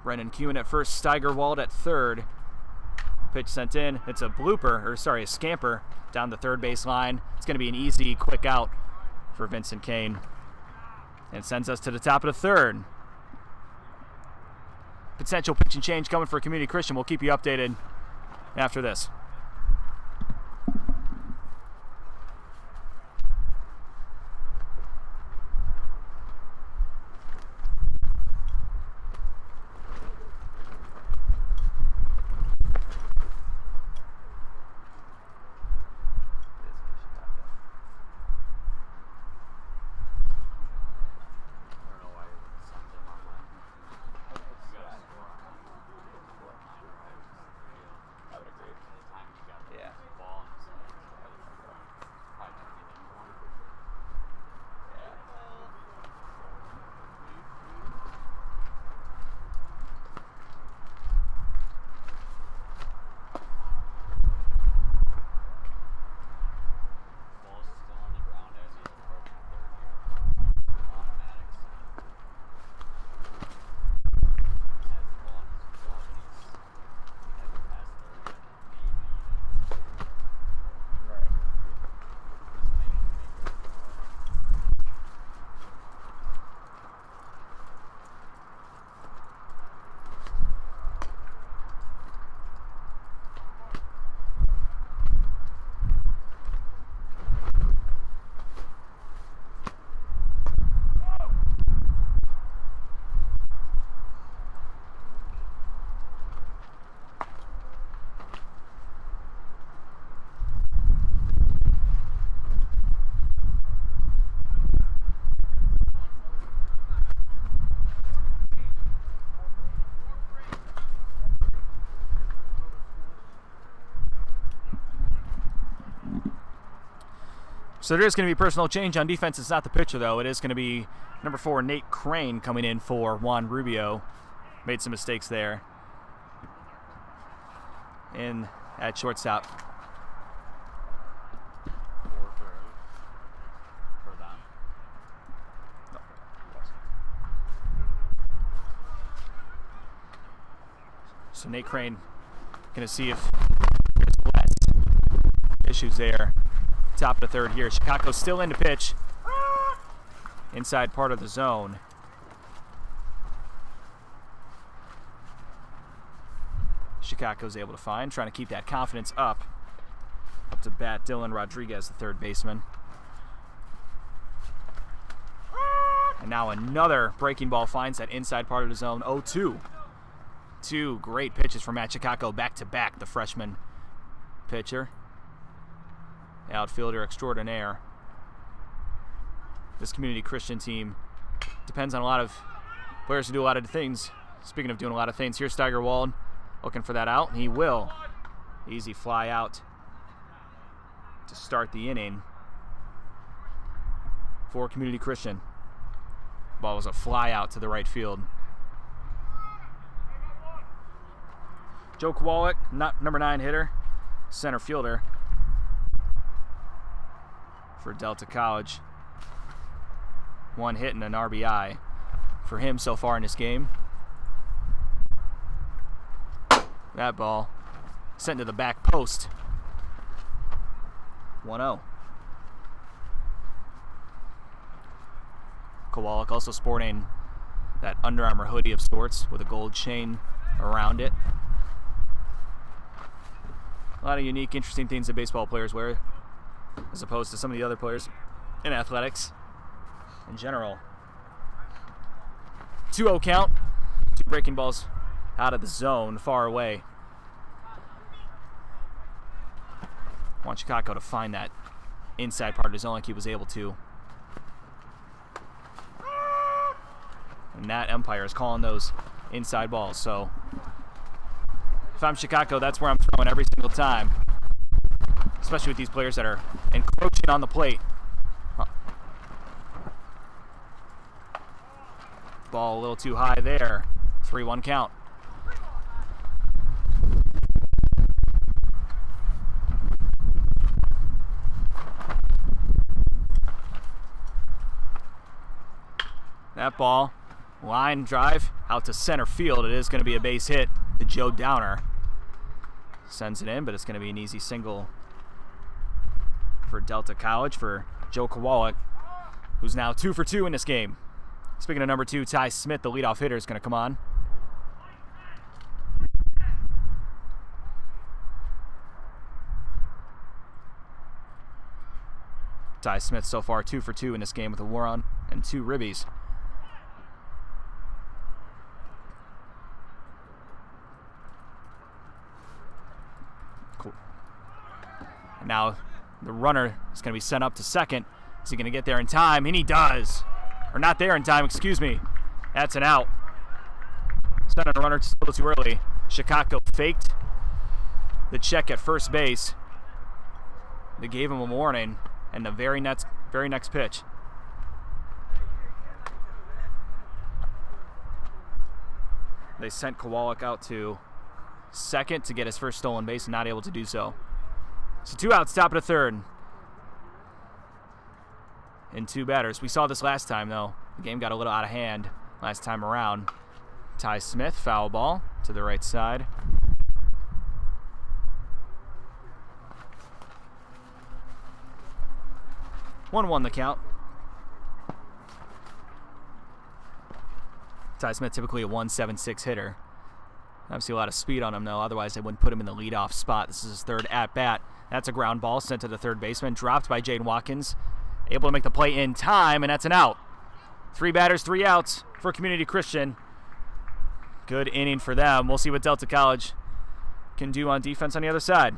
Brendan Kewen at first, Steigerwald at third. Pitch sent in. It's a a scamper down the third base line. It's going to be an easy, quick out for Vincent Kane. And it sends us to the top of the third. Potential pitch and change coming for Community Christian. We'll keep you updated after this. Time So there is going to be personal change on defense. It's not the pitcher, though. It is going to be number 4, Nate Crane, coming in for Juan Rubio. Made some mistakes there. In at shortstop. For them. So Nate Crane going to see if there's less issues there. Top of the third here. Chicago still in to pitch. Inside part of the zone. Chicago's able to find, trying to keep that confidence up. Up to bat Dylan Rodriguez, the third baseman. And now another breaking ball finds that inside part of the zone. 0-2. Two great pitches from Matt Chicago back to back, the freshman pitcher. Outfielder extraordinaire. This Community Christian team depends on a lot of players who do a lot of things. Speaking of doing a lot of things, here's Steigerwald looking for that out, and he will. Easy fly out to start the inning for Community Christian. Ball was a fly out to the right field. Joe Kowalik, number 9 hitter, center fielder for Delta College. 1 hit and an RBI for him so far in this game. That ball sent to the back post. 1-0. Kowalik also sporting that Under Armour hoodie of sorts with a gold chain around it. A lot of unique, interesting things that baseball players wear as opposed to some of the other players in athletics in general. 2-0 count. 2 breaking balls out of the zone, far away. Want Chicago to find that inside part of the zone like he was able to. And that umpire is calling those inside balls. So if I'm Chicago, that's where I'm throwing every single time. Especially with these players that are encroaching on the plate. Ball a little too high there. 3-1 count. That ball, line drive out to center field. It is going to be a base hit to Joe Downer. Sends it in, but it's going to be an easy single for Delta College for Joe Kowalik, who's now 2 for 2 in this game. Speaking of number 2, Ty Smith, the leadoff hitter, is going to come on. Ty Smith so far 2 for 2 in this game with a walk and 2 ribbies. Cool. And now the runner is going to be sent up to second. Is he going to get there in time? And he does. Or not there in time, excuse me. That's an out. Sent a runner a little too early. Chicago faked the check at first base. They gave him a warning, and the very next pitch. They sent Kowalik out to second to get his first stolen base and not able to do so. So 2 outs, top of the third. And 2 batters. We saw this last time, though. The game got a little out of hand last time around. Ty Smith, foul ball to the right side. One the count. Ty Smith typically a 1.76 hitter. Obviously a lot of speed on him, though. Otherwise, they wouldn't put him in the leadoff spot. This is his 3rd at-bat. That's a ground ball sent to the 3rd baseman. Dropped by Jaden Watkins. Able to make the play in time, and that's an out. 3 batters, 3 outs for Community Christian. Good inning for them. We'll see what Delta College can do on defense on the other side.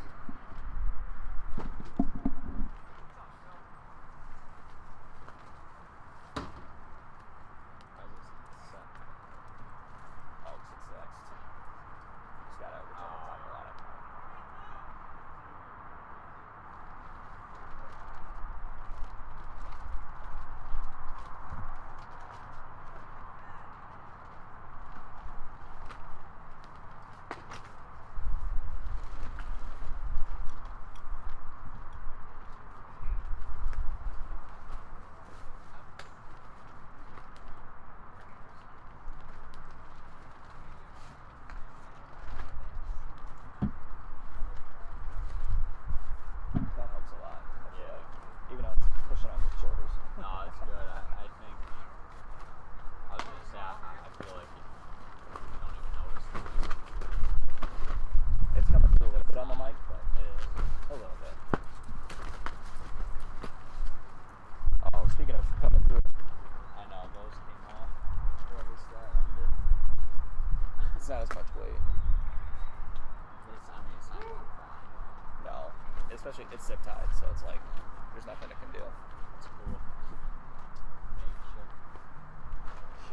especially it's zip tied, so it's like there's nothing it can do. That's cool. Makeshift.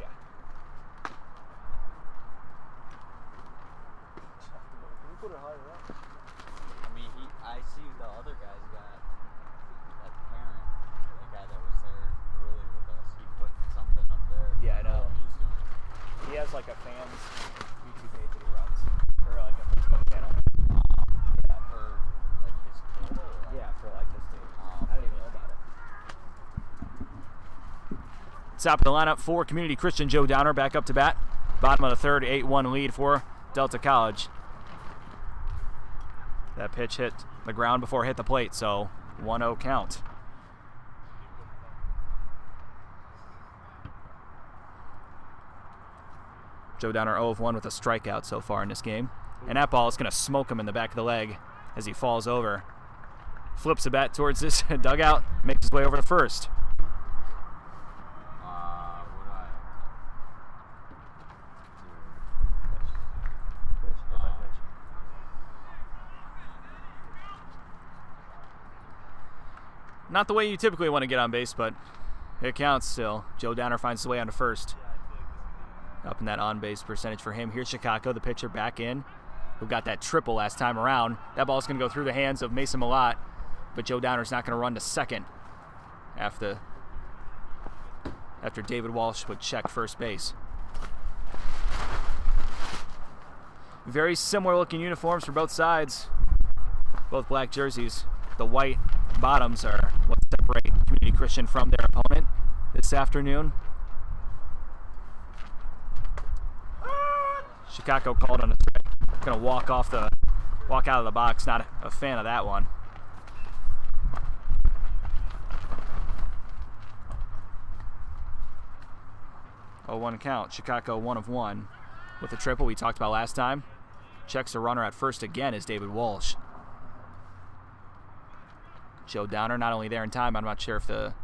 Yeah. Can you put it higher up? I mean, I see the other guys got that parent, the guy that was there early with us. He put something up there. Yeah, I know. What he's doing. He has like a fans YouTube page that he runs, or like a Facebook channel. Yeah, for like his kid. Or like, Yeah, for like this team. Oh, I didn't even know about it. Top of the lineup for Community Christian. Joe Downer back up to bat. Bottom of the third, 8-1 lead for Delta College. That pitch hit the ground before it hit the plate, so 1-0 count. Joe Downer 0 of 1 with a strikeout so far in this game. And that ball is going to smoke him in the back of the leg as he falls over. Flips the bat towards this dugout, makes his way over to first. What I? Not the way you typically want to get on base, but it counts still. Joe Downer finds his way onto first. Up in that on-base percentage for him. Here's Chicago, the pitcher, back in, who got that triple last time around. That ball's going to go through the hands of Mason Malott, but Joe Downer's not going to run to second after David Walsh would check first base. Very similar looking uniforms for both sides. Both black jerseys. The white bottoms are what separate Community Christian from their opponent this afternoon. Chicago called on a strike. Gonna walk out of the box. Not a fan of that one. Oh, 1 count. Chicago 1 of 1 with the triple we talked about last time. Checks a runner at first again is David Walsh. Joe Downer not only there in time, I'm not sure if the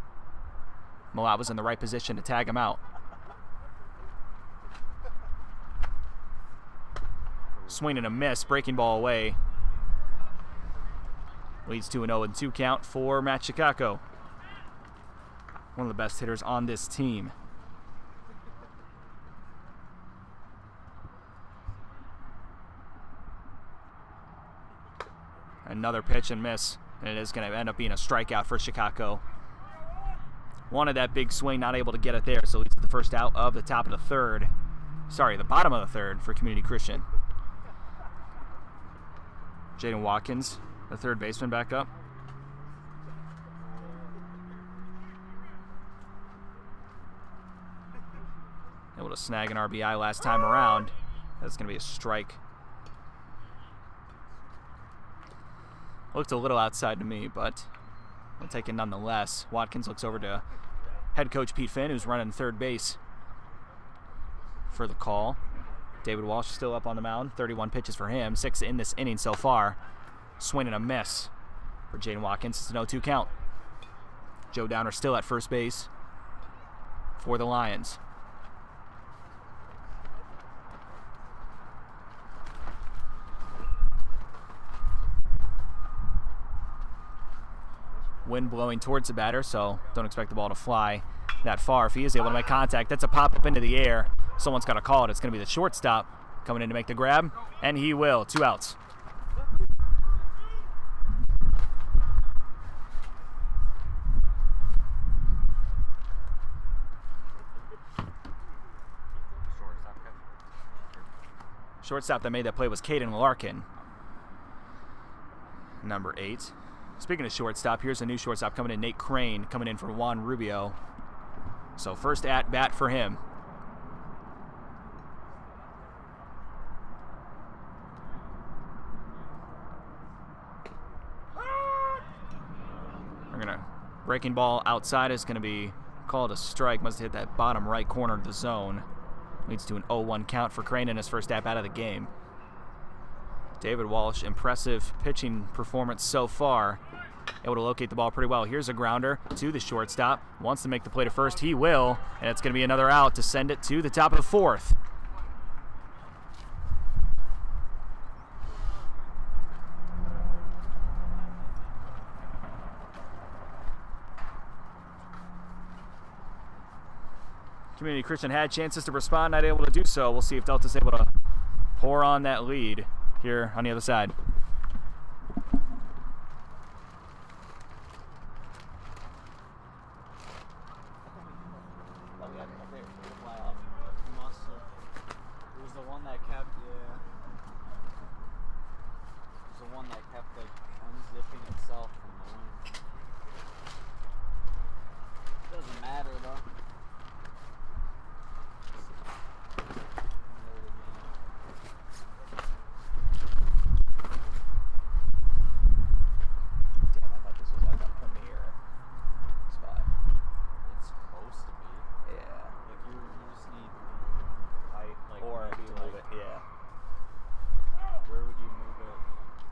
Malott was in the right position to tag him out. Swing and a miss, breaking ball away. Leads to an 0-2 count for Matt Chicago. One of the best hitters on this team. Another pitch and miss, and it is going to end up being a strikeout for Chicago. Wanted that big swing, not able to get it there, so leads to the first out of the top of the third. Sorry, the bottom of the third for Community Christian. Jaden Watkins, the third baseman, back up. Able to snag an RBI last time around. That's going to be a strike. Looked a little outside to me, but I'll take it nonetheless. Watkins looks over to head coach Pete Finn, who's running third base for the call. David Walsh still up on the mound. 31 pitches for him. 6 in this inning so far. Swing and a miss for Jaden Watkins. It's an 0-2 count. Joe Downer still at first base for the Lions. Wind blowing towards the batter, so don't expect the ball to fly that far. If he is able to make contact, that's a pop-up into the air. Someone's got to call it. It's going to be the shortstop coming in to make the grab, and he will. 2 outs. Shortstop that made that play was Caden Larkin, number 8. Speaking of shortstop, here's a new shortstop coming in, Nate Crane, coming in for Juan Rubio. So first at bat for him. We're gonna breaking ball outside is gonna be called a strike. Must have hit that bottom right corner of the zone. Leads to an 0-1 count for Crane in his first at bat of the game. David Walsh, impressive pitching performance so far. Able to locate the ball pretty well. Here's a grounder to the shortstop. Wants to make the play to first. He will. And it's going to be another out to send it to the top of the fourth. Community Christian had chances to respond, not able to do so. We'll see if Delta's able to pour on that lead here on the other side. It was the one that kept, yeah. It was the one that kept, like, unzipping itself from the wind. Doesn't matter, though. Damn, I thought this was like a premier spot. It's supposed to be. Yeah. Like, you just need height, like, Or maybe, to move like, it, yeah. where would you move it?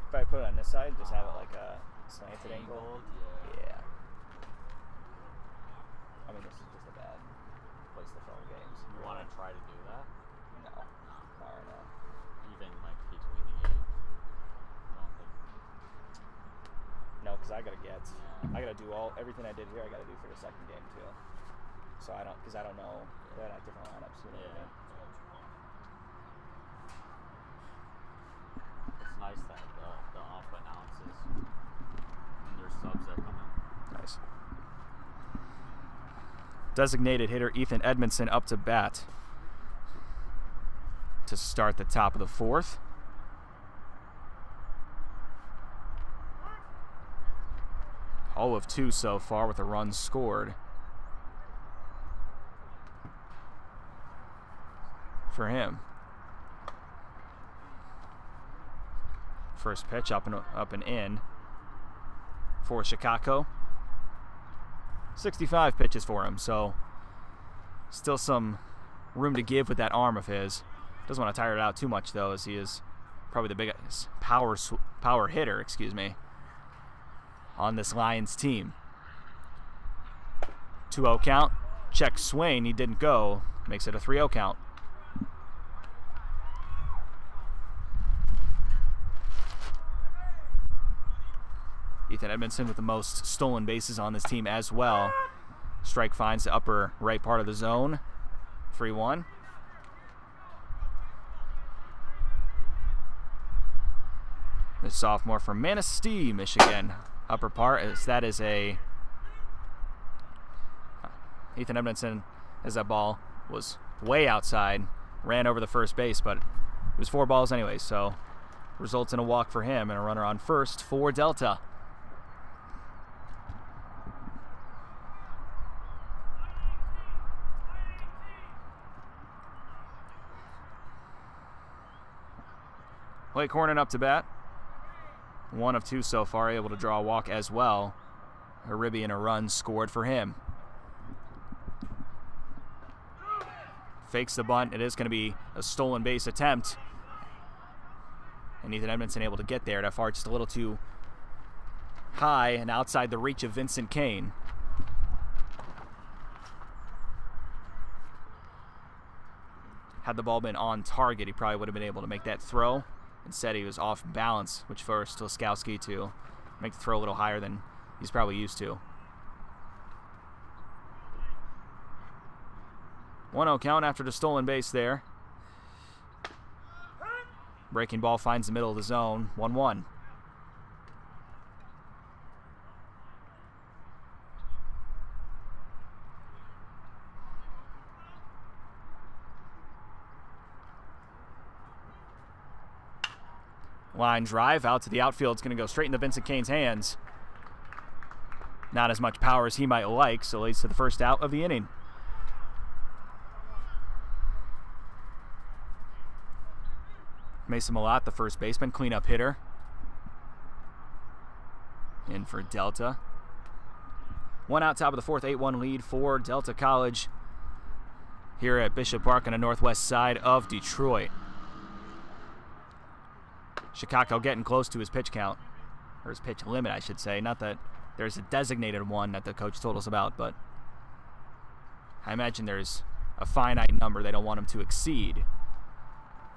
If I put it on this side, just have it like a slanted angle. Angled? Yeah. Yeah. I mean, this is just a bad place to film games. You want to try to do that? No. Not right now. Even, like, between the game? I don't think. No, because I gotta do everything I did here. I gotta do for the second game too. So because I don't know. They're not different lineups. You know what I mean? It's nice that the off announces when there's subs that come in. Nice. Designated hitter Ethan Edmondson up to bat to start the top of the fourth. All of 2 so far with a run scored for him. First pitch up and in for Chicago. 65 pitches for him, so still some room to give with that arm of his. Doesn't want to tire it out too much though, as he is probably the biggest power hitter, on this Lions team. 2-0 count. Check Swain. He didn't go. Makes it a 3-0 count. Ethan Edmondson with the most stolen bases on this team as well. Strike finds the upper right part of the zone. 3-1. The sophomore from Manistee, Michigan. Upper part, that is a Ethan Edmondson, as that ball was way outside, ran over the first base, but it was 4 balls anyway, so results in a walk for him and a runner on first for Delta. Blake Hornan up to bat. 1 of 2 so far, able to draw a walk as well. A ribby and a run scored for him. Fakes the bunt. It is going to be a stolen base attempt. And Ethan Edmondson able to get there. That far, just a little too high and outside the reach of Vincent Kane. Had the ball been on target, he probably would have been able to make that throw. Instead, he was off balance, which forced Laskowski to make the throw a little higher than he's probably used to. 1-0 count after the stolen base there. Breaking ball finds the middle of the zone. 1-1. Line drive out to the outfield. It's going to go straight into Vincent Kane's hands. Not as much power as he might like, so leads to the first out of the inning. Mason Malott, the first baseman, cleanup hitter. In for Delta. 1 out, top of the fourth, 8-1 lead for Delta College here at Bishop Park on the northwest side of Detroit. Chicago getting close to his pitch count, or his pitch limit, I should say. Not that there's a designated one that the coach told us about, but I imagine there's a finite number they don't want him to exceed.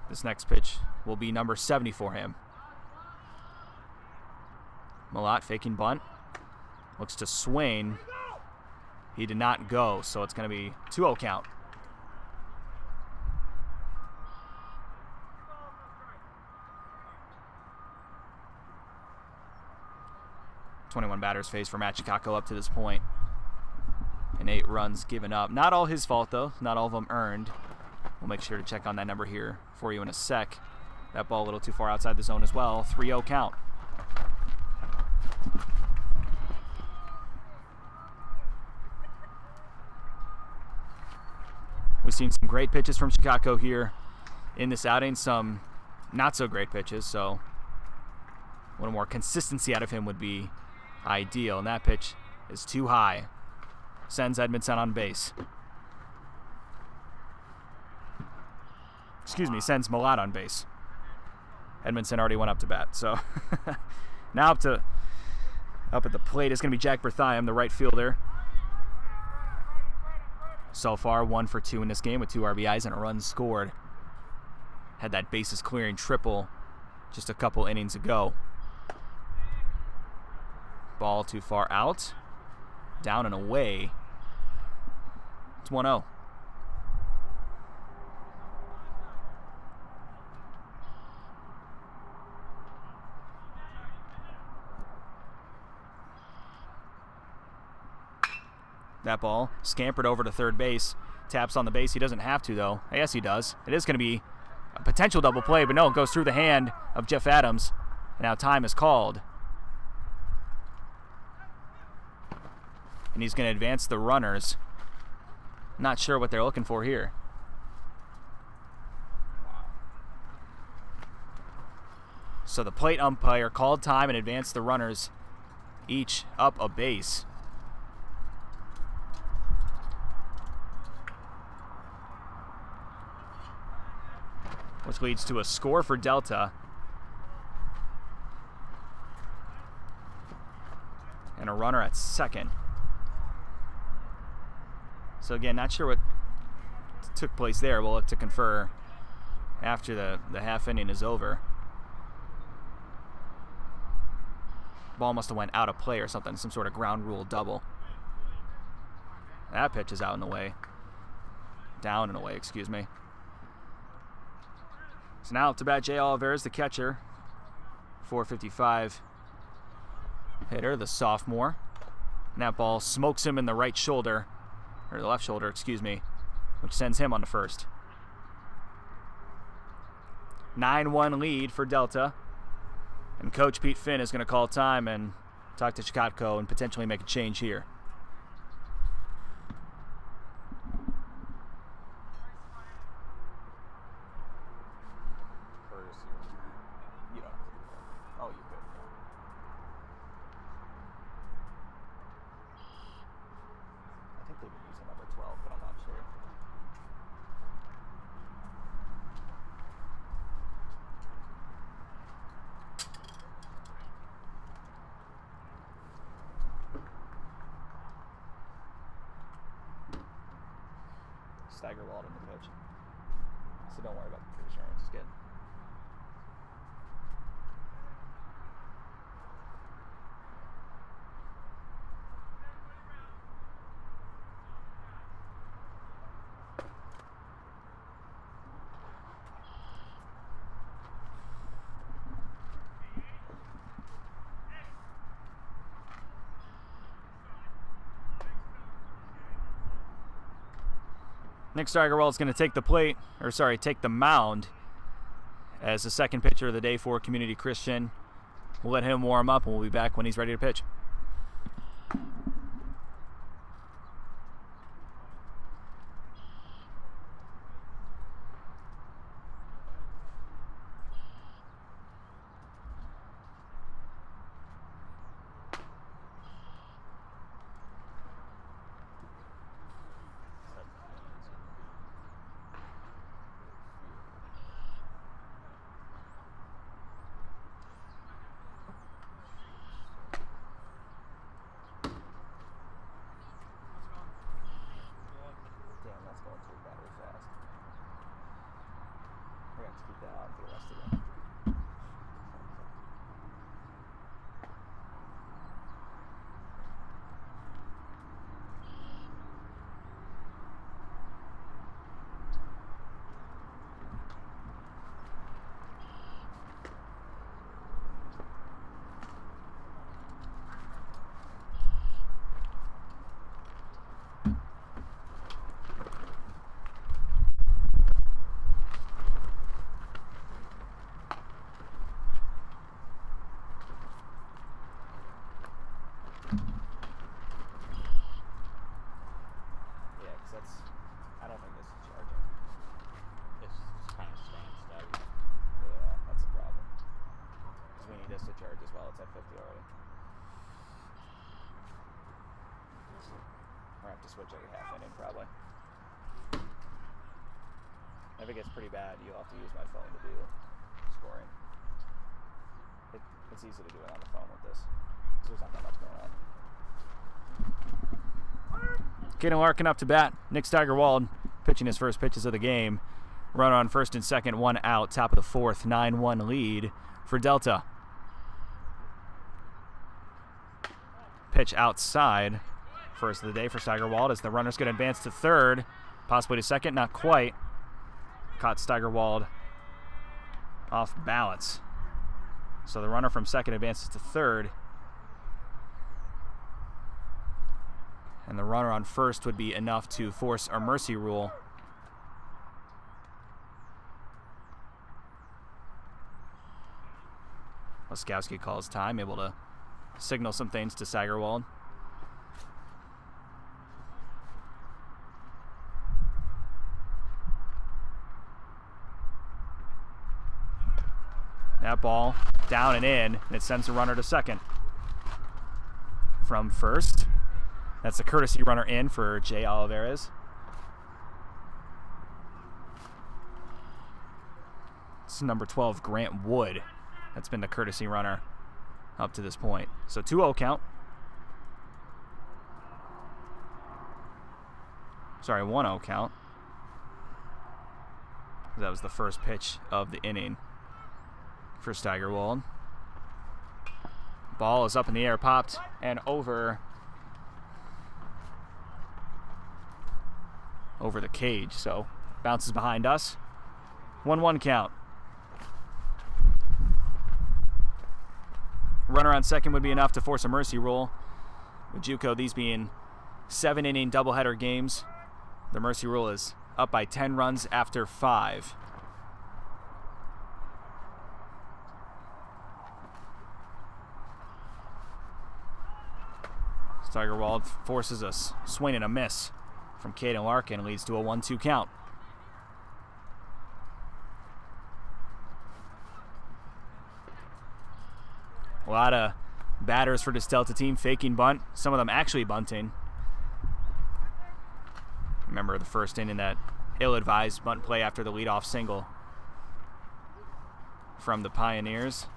This next pitch will be number 70 for him. Malott faking bunt. Looks to Swain. He did not go, so it's going to be 2-0 count. 21 batters faced for Matt Chicago up to this point. And 8 runs given up. Not all his fault, though. Not all of them earned. We'll make sure to check on that number here for you in a sec. That ball a little too far outside the zone as well. 3-0 count. We've seen some great pitches from Chicago here in this outing. Some not so great pitches, so a little more consistency out of him would be ideal. And that pitch is too high. Sends Edmondson on base. Excuse me, sends Malott on base. Edmondson already went up to bat, so now up at the plate is going to be Jack Berthium, the right fielder. So far, 1 for 2 in this game with 2 RBIs and a run scored. Had that bases clearing triple just a couple innings ago. Ball too far out. Down and away. It's 1-0. That ball scampered over to third base. Taps on the base. He doesn't have to, though. Yes, he does. It is going to be a potential double play, but no, it goes through the hand of Jeff Adams. And now time is called. And he's going to advance the runners. Not sure what they're looking for here. So the plate umpire called time and advanced the runners each up a base. Which leads to a score for Delta. And a runner at second. So again, not sure what took place there. We'll look to confer after the half inning is over. Ball must have went out of play or something, some sort of ground rule double. That pitch is out and away. Down and away, excuse me. So now up to bat, Jay Oliveras, the catcher. 455 hitter, the sophomore. And that ball smokes him in the right shoulder, or the left shoulder, excuse me, which sends him on to first. 9-1 lead for Delta. And Coach Pete Finn is going to call time and talk to Chicago and potentially make a change here. You don't have to do that. Oh, you could. I think they've been using number 12, but I'm not sure. Steigerwald in the pitch. So don't worry about the insurance. It's good. Nick Steigerwald is going to take the mound as the second pitcher of the day for Community Christian. We'll let him warm up, and we'll be back when he's ready to pitch. switch every half inning, probably. If it gets pretty bad, you'll have to use my phone to do scoring. It's easy to do it on the phone with this, because there's not that much going on. Caden Larkin up to bat. Nick Steigerwald pitching his first pitches of the game. Runner on first and second, 1 out. Top of the fourth, 9-1 lead for Delta. Pitch outside. First of the day for Steigerwald as the runner's going to advance to third. Possibly to second, not quite. Caught Steigerwald off balance. So the runner from second advances to third. And the runner on first would be enough to force a mercy rule. Laskowski calls time, able to signal some things to Steigerwald. That ball down and in, and it sends the runner to second. From first, that's the courtesy runner in for Jay Olivares. It's number 12, Grant Wood. That's been the courtesy runner up to this point. So 2-0 count. Sorry, 1-0 count. That was the first pitch of the inning for Steigerwald. Ball is up in the air, popped, and over the cage. So bounces behind us. 1-1 count. Runner on second would be enough to force a mercy rule. With JUCO, these being 7-inning doubleheader games, the mercy rule is up by 10 runs after 5. Steigerwald forces a swing and a miss from Caden Larkin, leads to a 1-2 count. A lot of batters for this Delta team faking bunt, some of them actually bunting. Remember the first inning, that ill-advised bunt play after the leadoff single from the Pioneers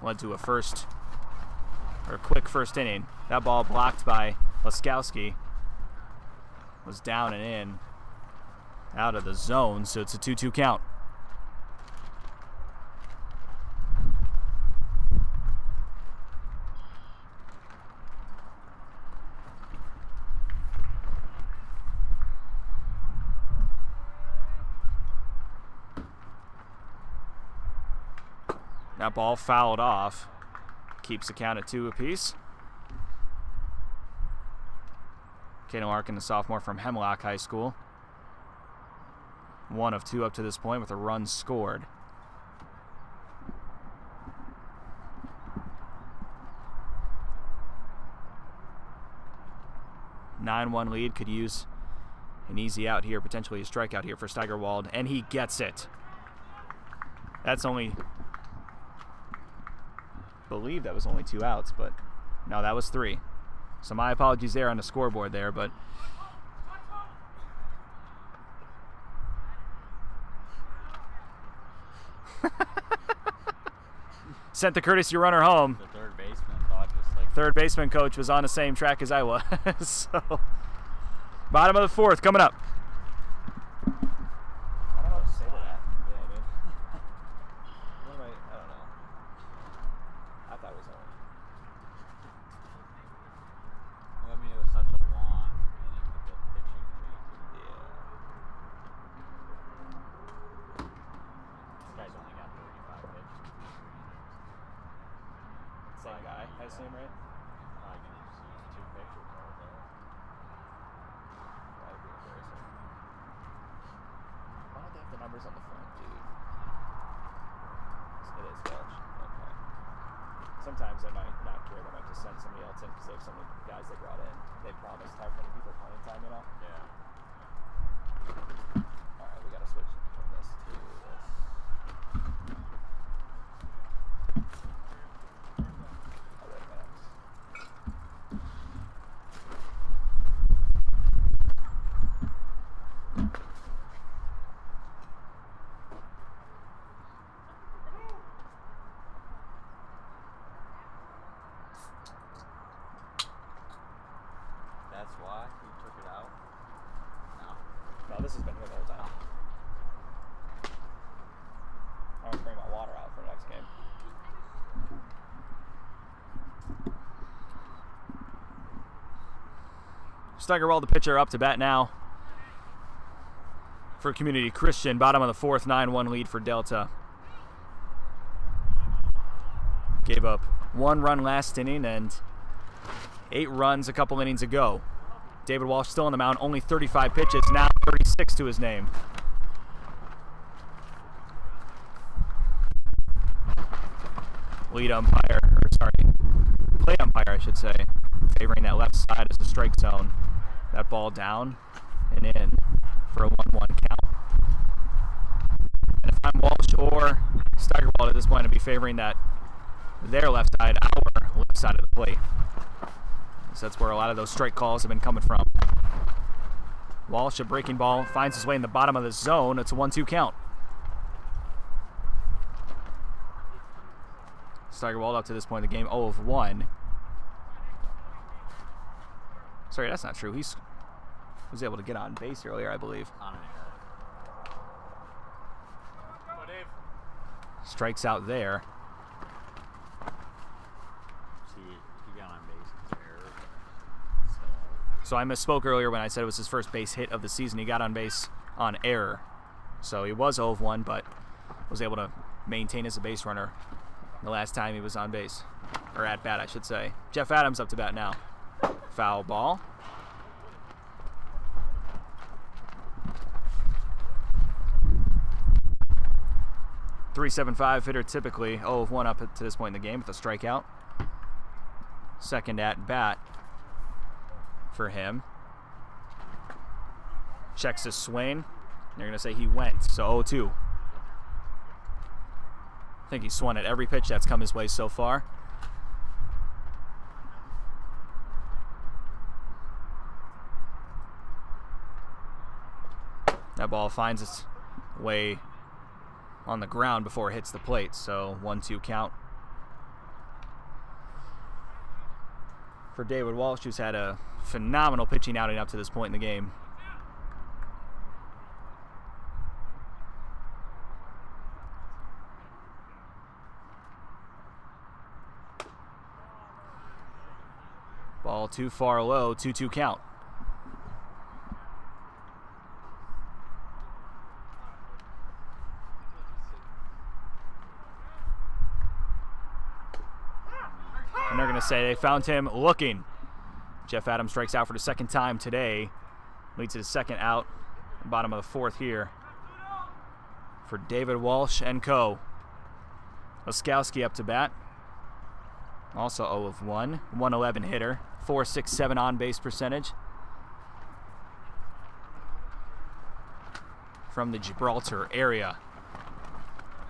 led to a quick first inning. That ball blocked by Laskowski was down and in, out of the zone, so it's a 2-2 count. That ball fouled off. Keeps the count at 2 apiece. Caden Larkin, the sophomore from Hemlock High School. 1 of 2 up to this point with a run scored. A 9-1 lead, could use an easy out here, potentially a strikeout here for Steigerwald, and he gets it. That's only, believe that was only 2 outs, but no, that was 3. So my apologies there on the scoreboard there, but sent the courtesy runner home. The third baseman thought just like Third baseman coach was on the same track as I was. So bottom of the fourth coming up. I don't know what to say to that. You know what I mean? I don't know. I thought it was only. I mean, it was such a long inning with the pitching week. Yeah. This guy's only got 35 pitches. Same guy, I assume, right? I can just use 2 pictures right there. That'd be embarrassing. Why don't they have the numbers on the front, dude? It is Welch. Okay. Sometimes they might not care. They might just send somebody else in because they have so many guys they brought in. They promised how many people playing time, you know? Yeah. Alright, we gotta switch from this to this. Oh, wait a minute. that's why he took it out. No. No, this has been here the whole time. I'm gonna bring my water out for the next game. Steigerwald, the pitcher, up to bat now for Community Christian. Bottom of the fourth, 9-1 lead for Delta. Gave up 1 run last inning and 8 runs a couple innings ago. David Walsh still on the mound, only 35 pitches, now 36 to his name. Lead umpire, plate umpire, I should say, favoring that left side as a strike zone. That ball down and in for a 1-1 count. And if I'm Walsh or Steigerwald at this point, I'd be favoring their left side, our left side of the plate. So that's where a lot of those strike calls have been coming from. Walsh, a breaking ball, finds his way in the bottom of the zone. It's a 1-2 count. Steigerwald up to this point in the game, 0 of 1. Sorry, that's not true. He was able to get on base earlier, I believe. On an error. Strikes out there. See, he got on base. It's an error. So I misspoke earlier when I said it was his first base hit of the season. He got on base on error. So he was 0 of 1, but was able to maintain as a base runner the last time he was on base. Or at bat, I should say. Jeff Adams up to bat now. Foul ball. .375 hitter typically, 0 of 1 up to this point in the game with a strikeout. Second at bat for him. Checks his swing. They're going to say he went, so 0-2. I think he swung at every pitch that's come his way so far. That ball finds its way on the ground before it hits the plate, so 1-2 count. For David Walsh, who's had a phenomenal pitching outing up to this point in the game. Ball too far low, 2-2 count. And they're going to say they found him looking. Jeff Adams strikes out for the second time today. Leads to the second out, bottom of the fourth here for David Walsh and co. Oskowski up to bat. Also 0 of 1. 111 hitter. .467 on-base percentage. From the Gibraltar area.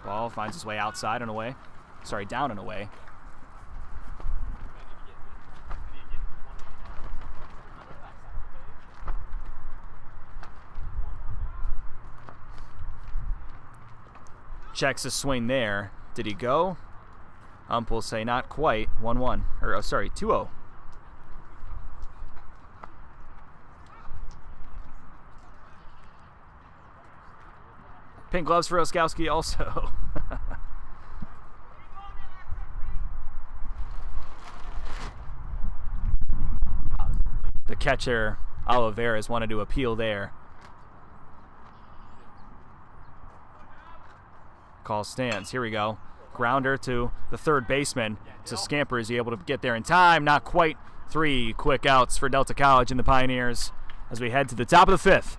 Ball finds its way outside and away. Sorry, down and away. Checks a swing there. Did he go? Ump will say not quite. 1-1. Or, 2-0. Pink gloves for Oskowski also. The catcher, Oliveras, wanted to appeal there. Call stands. Here we go. Grounder to the third baseman. So Scamper, is he able to get there in time? Not quite. 3 quick outs for Delta College and the Pioneers as we head to the top of the fifth.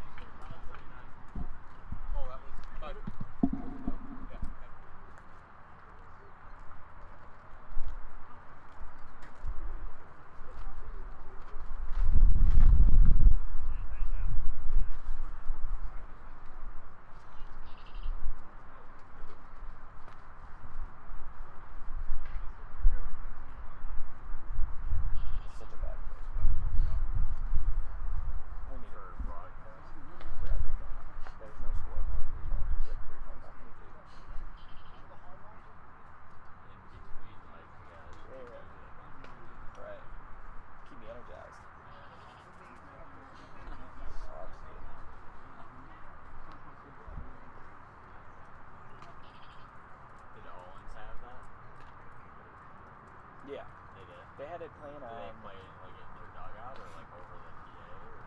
playing Do they play like in their dugout or like over the PA? Or?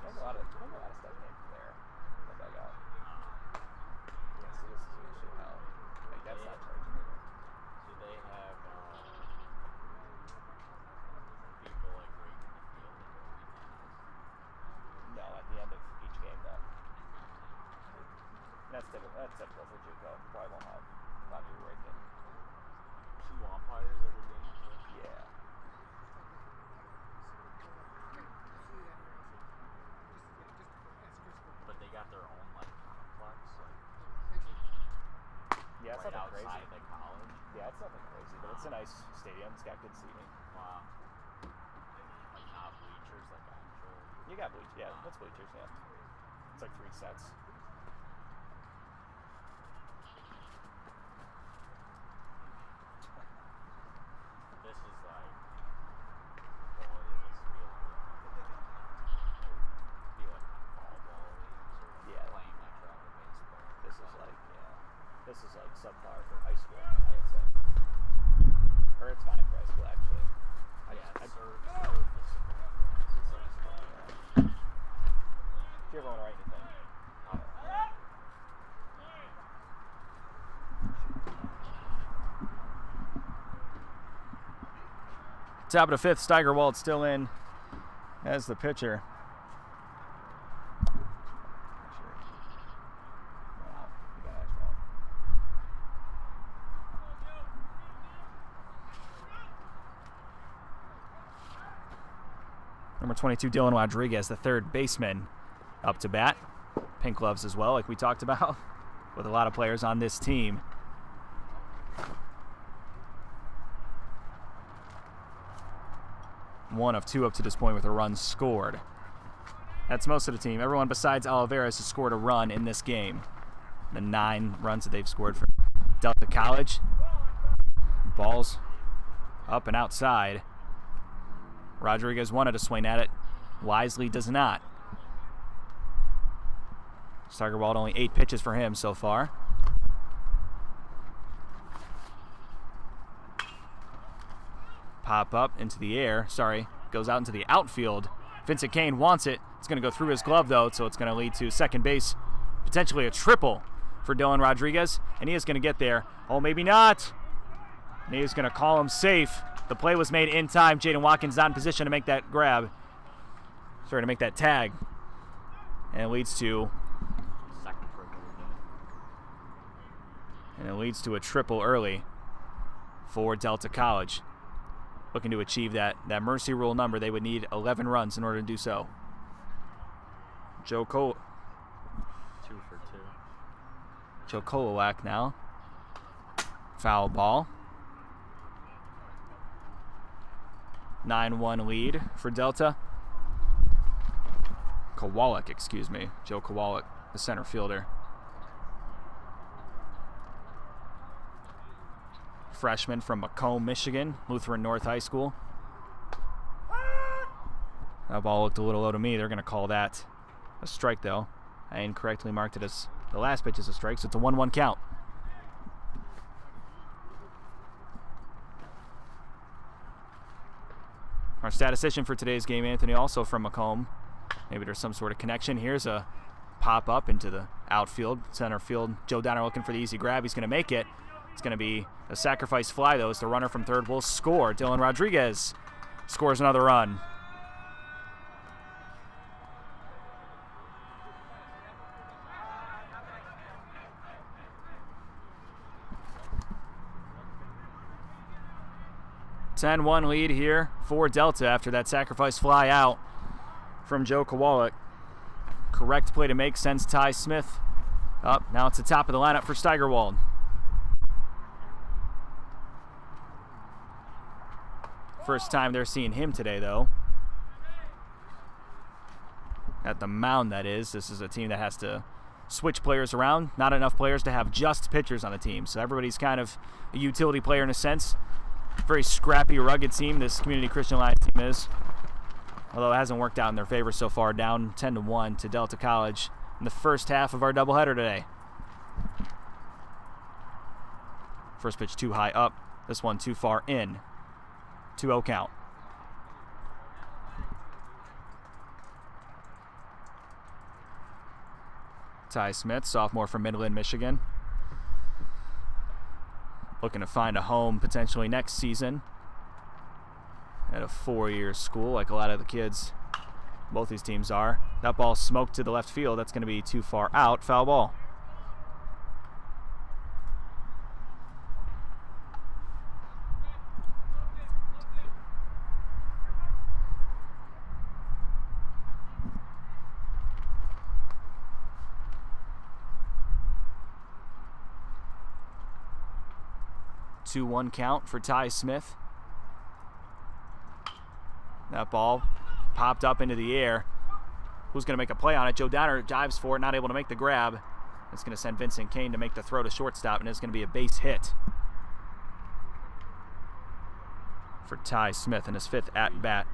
There's a lot of stuff named there. In the dugout. Yeah, so this is an issue how like that's not charging either. Do they have people like waiting in the field in the weekends? No, at the end of each game though. That's typical for JUCO. Probably won't have a lot of people raking. 2 umpires every game. Yeah. But they got their own like complex, like Yeah, it's right nothing outside crazy. the college. Yeah, it's nothing crazy, but it's a nice stadium. It's got good seating. Wow. Like not bleachers, like actual. You got bleachers, yeah. That's bleachers, yeah. It's like 3 sets. This is like, boy, this feels be like fall ball leagues or Yeah. playing like travel baseball. This is like, yeah. This is like subpar for high school, I would say. Or it's fine for high school, actually. Yeah, I'd- surf is If you ever want to write anything. Top of the 5th, Steigerwald still in as the pitcher. Number 22, Dylan Rodriguez, the third baseman, up to bat. Pink gloves as well, like we talked about, with a lot of players on this team. One of 2 up to this point with a run scored. That's most of the team. Everyone besides Oliveras has scored a run in this game. The 9 runs that they've scored for Delta College. Balls up and outside. Rodriguez wanted to swing at it. Wisely does not. Steigerwald only 8 pitches for him so far. Pop up into the air. Goes out into the outfield. Vincent Kane wants it. It's going to go through his glove, though, so it's going to lead to second base. Potentially a triple for Dylan Rodriguez, and he is going to get there. Oh, maybe not. And he is going to call him safe. The play was made in time. Jaden Watkins not in position to make that grab. Sorry, to make that tag. And it leads to second triple. And it leads to a triple early for Delta College. Looking to achieve that mercy rule number, they would need 11 runs in order to do so. Joe 2 for 2. Joe Kolowak now. Foul ball. 9-1 lead for Delta. Kowalik, excuse me. Joe Kowalik, the center fielder. Freshman from Macomb, Michigan, Lutheran North High School. That ball looked a little low to me. They're going to call that a strike, though. I incorrectly marked it as the last pitch is a strike, so it's a 1-1 count. Our statistician for today's game, Anthony, also from Macomb. Maybe there's some sort of connection. Here's a pop up into the outfield, center field. Joe Donner looking for the easy grab. He's going to make it. It's going to be a sacrifice fly, though, as the runner from third will score. Dylan Rodriguez scores another run. (10-1) lead here for Delta after that sacrifice fly out from Joe Kowalik. Correct play to make sends Ty Smith up. Now it's the top of the lineup for Steigerwald. First time they're seeing him today, though. At the mound, that is. This is a team that has to switch players around. Not enough players to have just pitchers on the team. So everybody's kind of a utility player in a sense. Very scrappy, rugged team this Community Christian Alliance team is. Although it hasn't worked out in their favor so far, down 10-1 to Delta College in the first half of our doubleheader today. First pitch too high up. This one too far in. 2-0 count. Ty Smith, sophomore from Midland, Michigan. Looking to find a home potentially next season at a 4-year school like a lot of the kids, both these teams are. That ball smoked to the left field. That's going to be too far out. Foul ball. Two-one count for Ty Smith. That ball popped up into the air. Who's going to make a play on it? Joe Downer dives for it, not able to make the grab. It's going to send Vincent Kane to make the throw to shortstop, and it's going to be a base hit for Ty Smith in his 5th at-bat.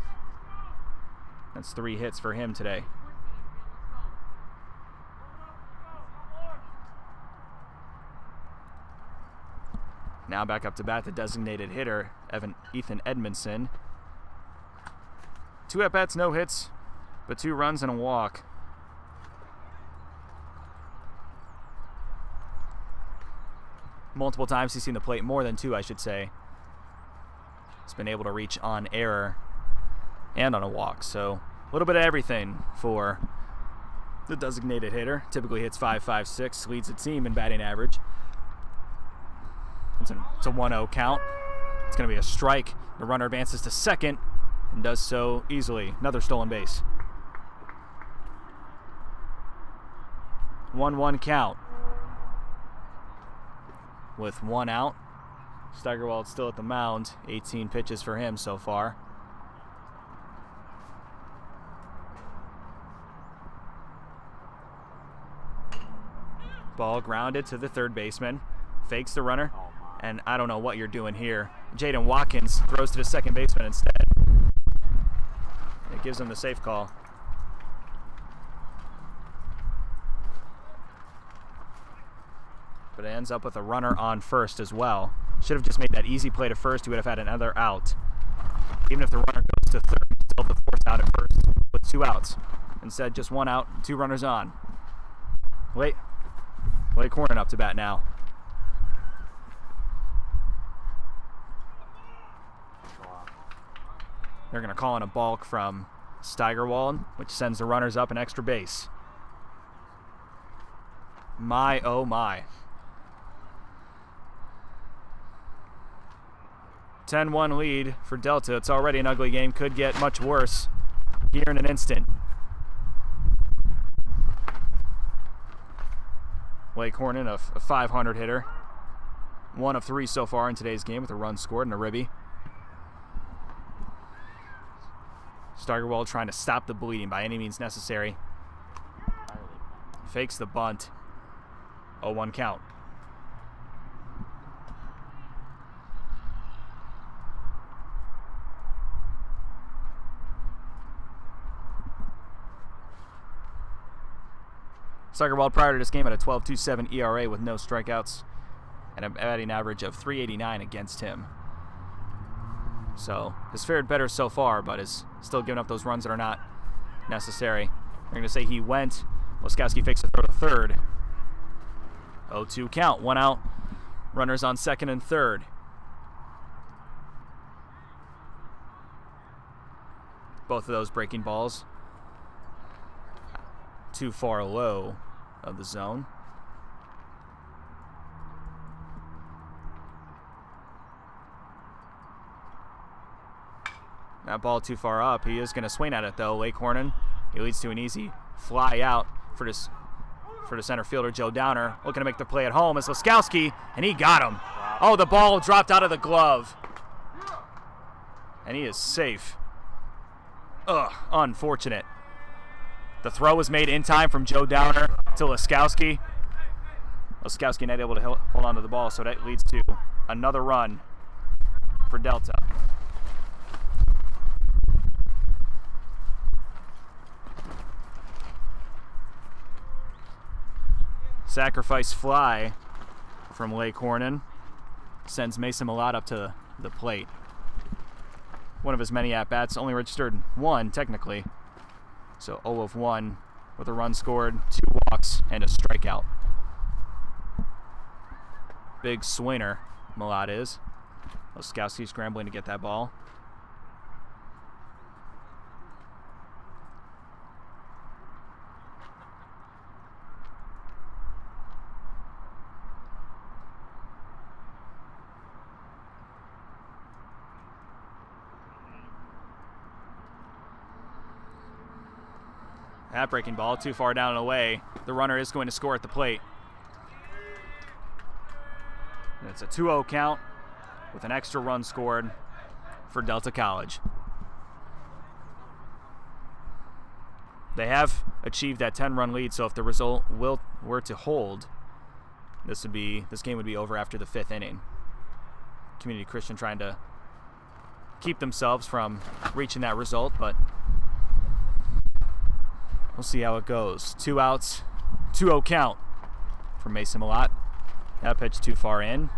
That's 3 hits for him today. Now back up to bat, the designated hitter, Ethan Edmondson. 2 at-bats, no hits, but 2 runs and a walk. Multiple times he's seen the plate, more than 2, I should say. He's been able to reach on error and on a walk, so a little bit of everything for the designated hitter. Typically hits .556, leads the team in batting average. It's a 1-0 count. It's going to be a strike. The runner advances to second and does so easily. Another stolen base. 1-1 count. With 1 out. Steigerwald still at the mound. 18 pitches for him so far. Ball grounded to the third baseman. Fakes the runner. And I don't know what you're doing here. Jaden Watkins throws to the second baseman instead. It gives him the safe call. But it ends up with a runner on first as well. Should have just made that easy play to first. He would have had another out. Even if the runner goes to third, he's still the 4th out at first with 2 outs. Instead, just 1 out, 2 runners on. Blake Hornan up to bat now. They're going to call in a balk from Steigerwald, which sends the runners up an extra base. My, oh my. 10-1 lead for Delta. It's already an ugly game. Could get much worse here in an instant. Blake Hornan, a 500 hitter. 1 of 3 so far in today's game with a run scored and a ribby. Steigerwald trying to stop the bleeding by any means necessary. Fakes the bunt. 0-1 count. Steigerwald prior to this game had a 12.27 ERA with no strikeouts and a batting average of .389 against him. So has fared better so far, but is still giving up those runs that are not necessary. They're going to say he went. Laskowski fakes a throw to third. 0-2 count. 1 out. Runners on second and third. Both of those breaking balls too far low of the zone. That ball too far up. He is going to swing at it, though. Blake Hornan, he leads to an easy fly out for the center fielder, Joe Downer. Looking to make the play at home is Laskowski, and he got him. Oh, the ball dropped out of the glove. And he is safe. Ugh, unfortunate. The throw was made in time from Joe Downer to Laskowski. Laskowski not able to hold on to the ball, so that leads to another run for Delta. Sacrifice fly from Blake Hornan sends Mason Malott up to the plate. one of his many at-bats, only registered one technically. So 0 of 1 with a run scored, 2 walks, and a strikeout. Big swinner, Malott is. Oskowski scrambling to get that ball. That breaking ball too far down and away. The runner is going to score at the plate. And it's a 2-0 count with an extra run scored for Delta College. They have achieved that 10-run lead, so if the result were to hold, this game would be over after the 5th inning. Community Christian trying to keep themselves from reaching that result, but we'll see how it goes. 2 outs, 2-0 count for Mason Malott. That pitch too far in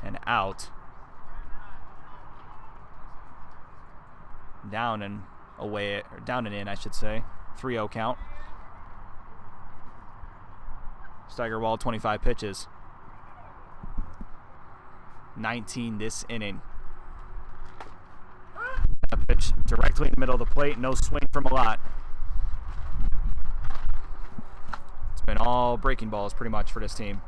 and out. Down and away, or down and in, I should say. 3-0 count. Steigerwald, 25 pitches. 19 this inning. That pitch directly in the middle of the plate. No swing from Malott. It's been all breaking balls pretty much for this team.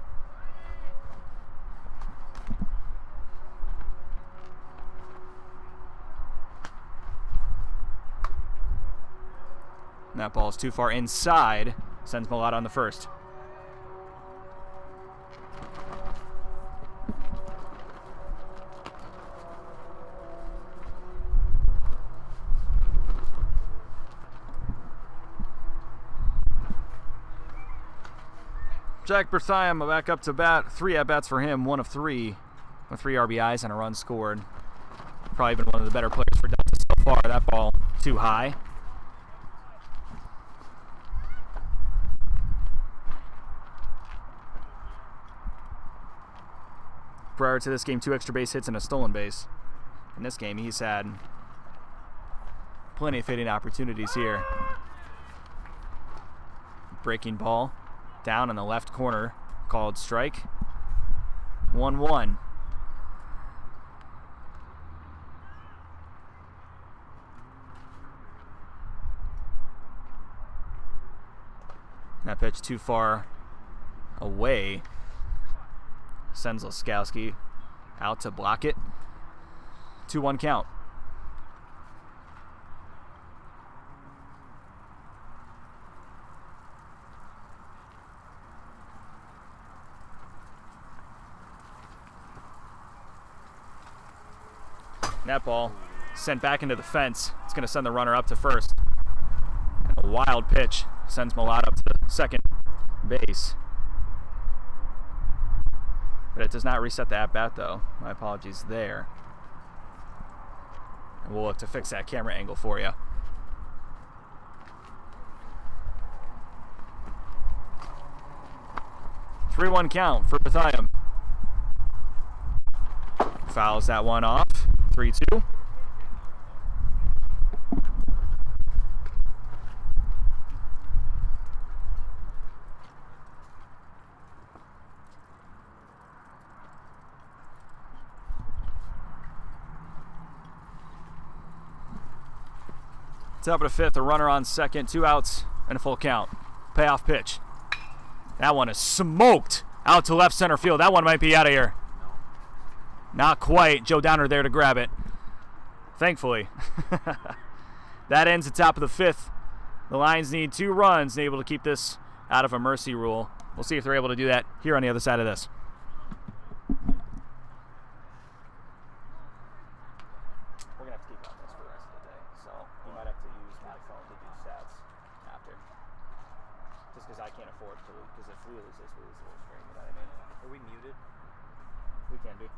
And that ball is too far inside. Sends Malott on the first. Jack Berthium back up to bat. 3 at-bats for him, 1 of 3 with 3 RBIs and a run scored. Probably been one of the better players for Delta so far. That ball too high. Prior to this game, 2 extra base hits and a stolen base. In this game, he's had plenty of hitting opportunities here. Breaking ball down in the left corner, called strike. 1-1. That pitch too far away. Sends Laskowski out to block it. 2-1 count. And that ball sent back into the fence. It's going to send the runner up to first. And a wild pitch sends Malott up to second base. But it does not reset the at-bat, though. My apologies there. And we'll look to fix that camera angle for you. Three-one count for Berthium. Fouls that one off. 3-2. Top of the 5th, a runner on second, 2 outs and a full count. Payoff pitch. That one is smoked out to left center field. That one might be out of here. Not quite. Joe Downer there to grab it. Thankfully. That ends the top of the 5th. The Lions need 2 runs and able to keep this out of a mercy rule. We'll see if they're able to do that here on the other side of this. We're going to have to keep on this for the rest of the day, so you might have to use my phone to do stats after. Just because I can't afford to, because if we lose this, we lose the whole stream, you know what I mean? Are we muted? We can be.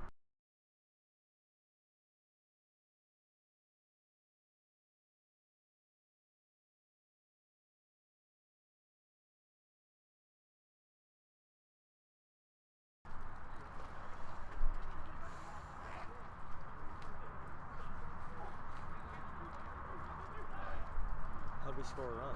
we score a run.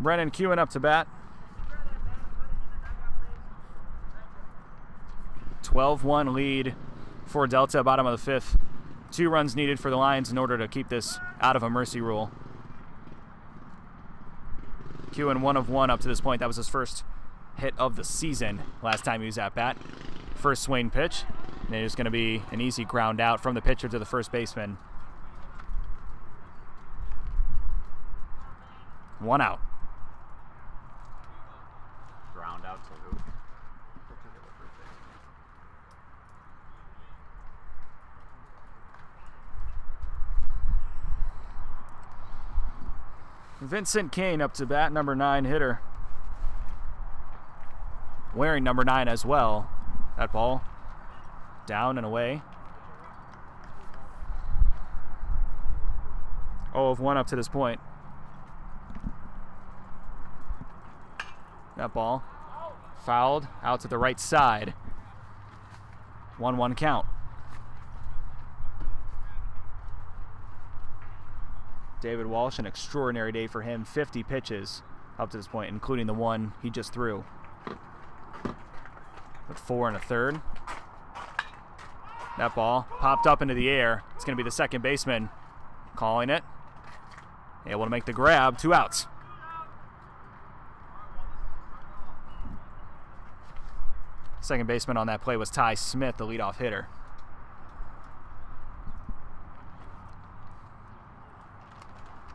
Brennan queuing up to bat. 12-1 lead for Delta, bottom of the fifth. 2 runs needed for the Lions in order to keep this out of a mercy rule. Queuing 1 of 1 up to this point. That was his first hit of the season last time he was at bat. First swing pitch. And it is going to be an easy ground out from the pitcher to the first baseman. 1 out. Ground out to who? Vincent Kane up to bat, number 9 hitter. Wearing number 9 as well. That ball down and away. 0 of 1 up to this point. That ball fouled out to the right side. 1-1 count. David Walsh, an extraordinary day for him. 50 pitches up to this point, including the one he just threw. With 4 1/3. That ball popped up into the air. It's going to be the second baseman calling it. Able to make the grab. 2 outs. Second baseman on that play was Ty Smith, the leadoff hitter.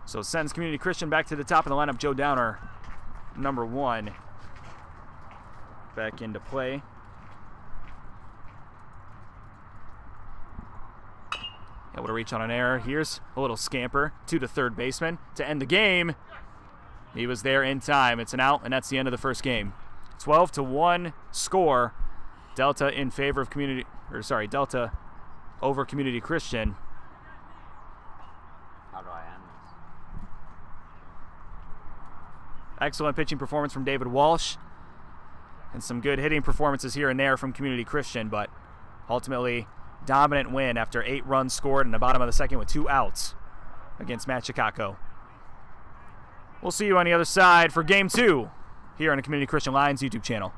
So it sends Community Christian back to the top of the lineup. Joe Downer, number 1, back into play. Able to reach on an error. Here's a little scamper to the third baseman to end the game. He was there in time. It's an out, and that's the end of the first game. 12-1 score. Delta in favor of Delta over Community Christian. How do I end this? Excellent pitching performance from David Walsh. And some good hitting performances here and there from Community Christian, but ultimately dominant win after 8 runs scored in the bottom of the second with 2 outs against Matt Chicago. We'll see you on the other side for Game 2 here on the Community Christian Lions YouTube channel.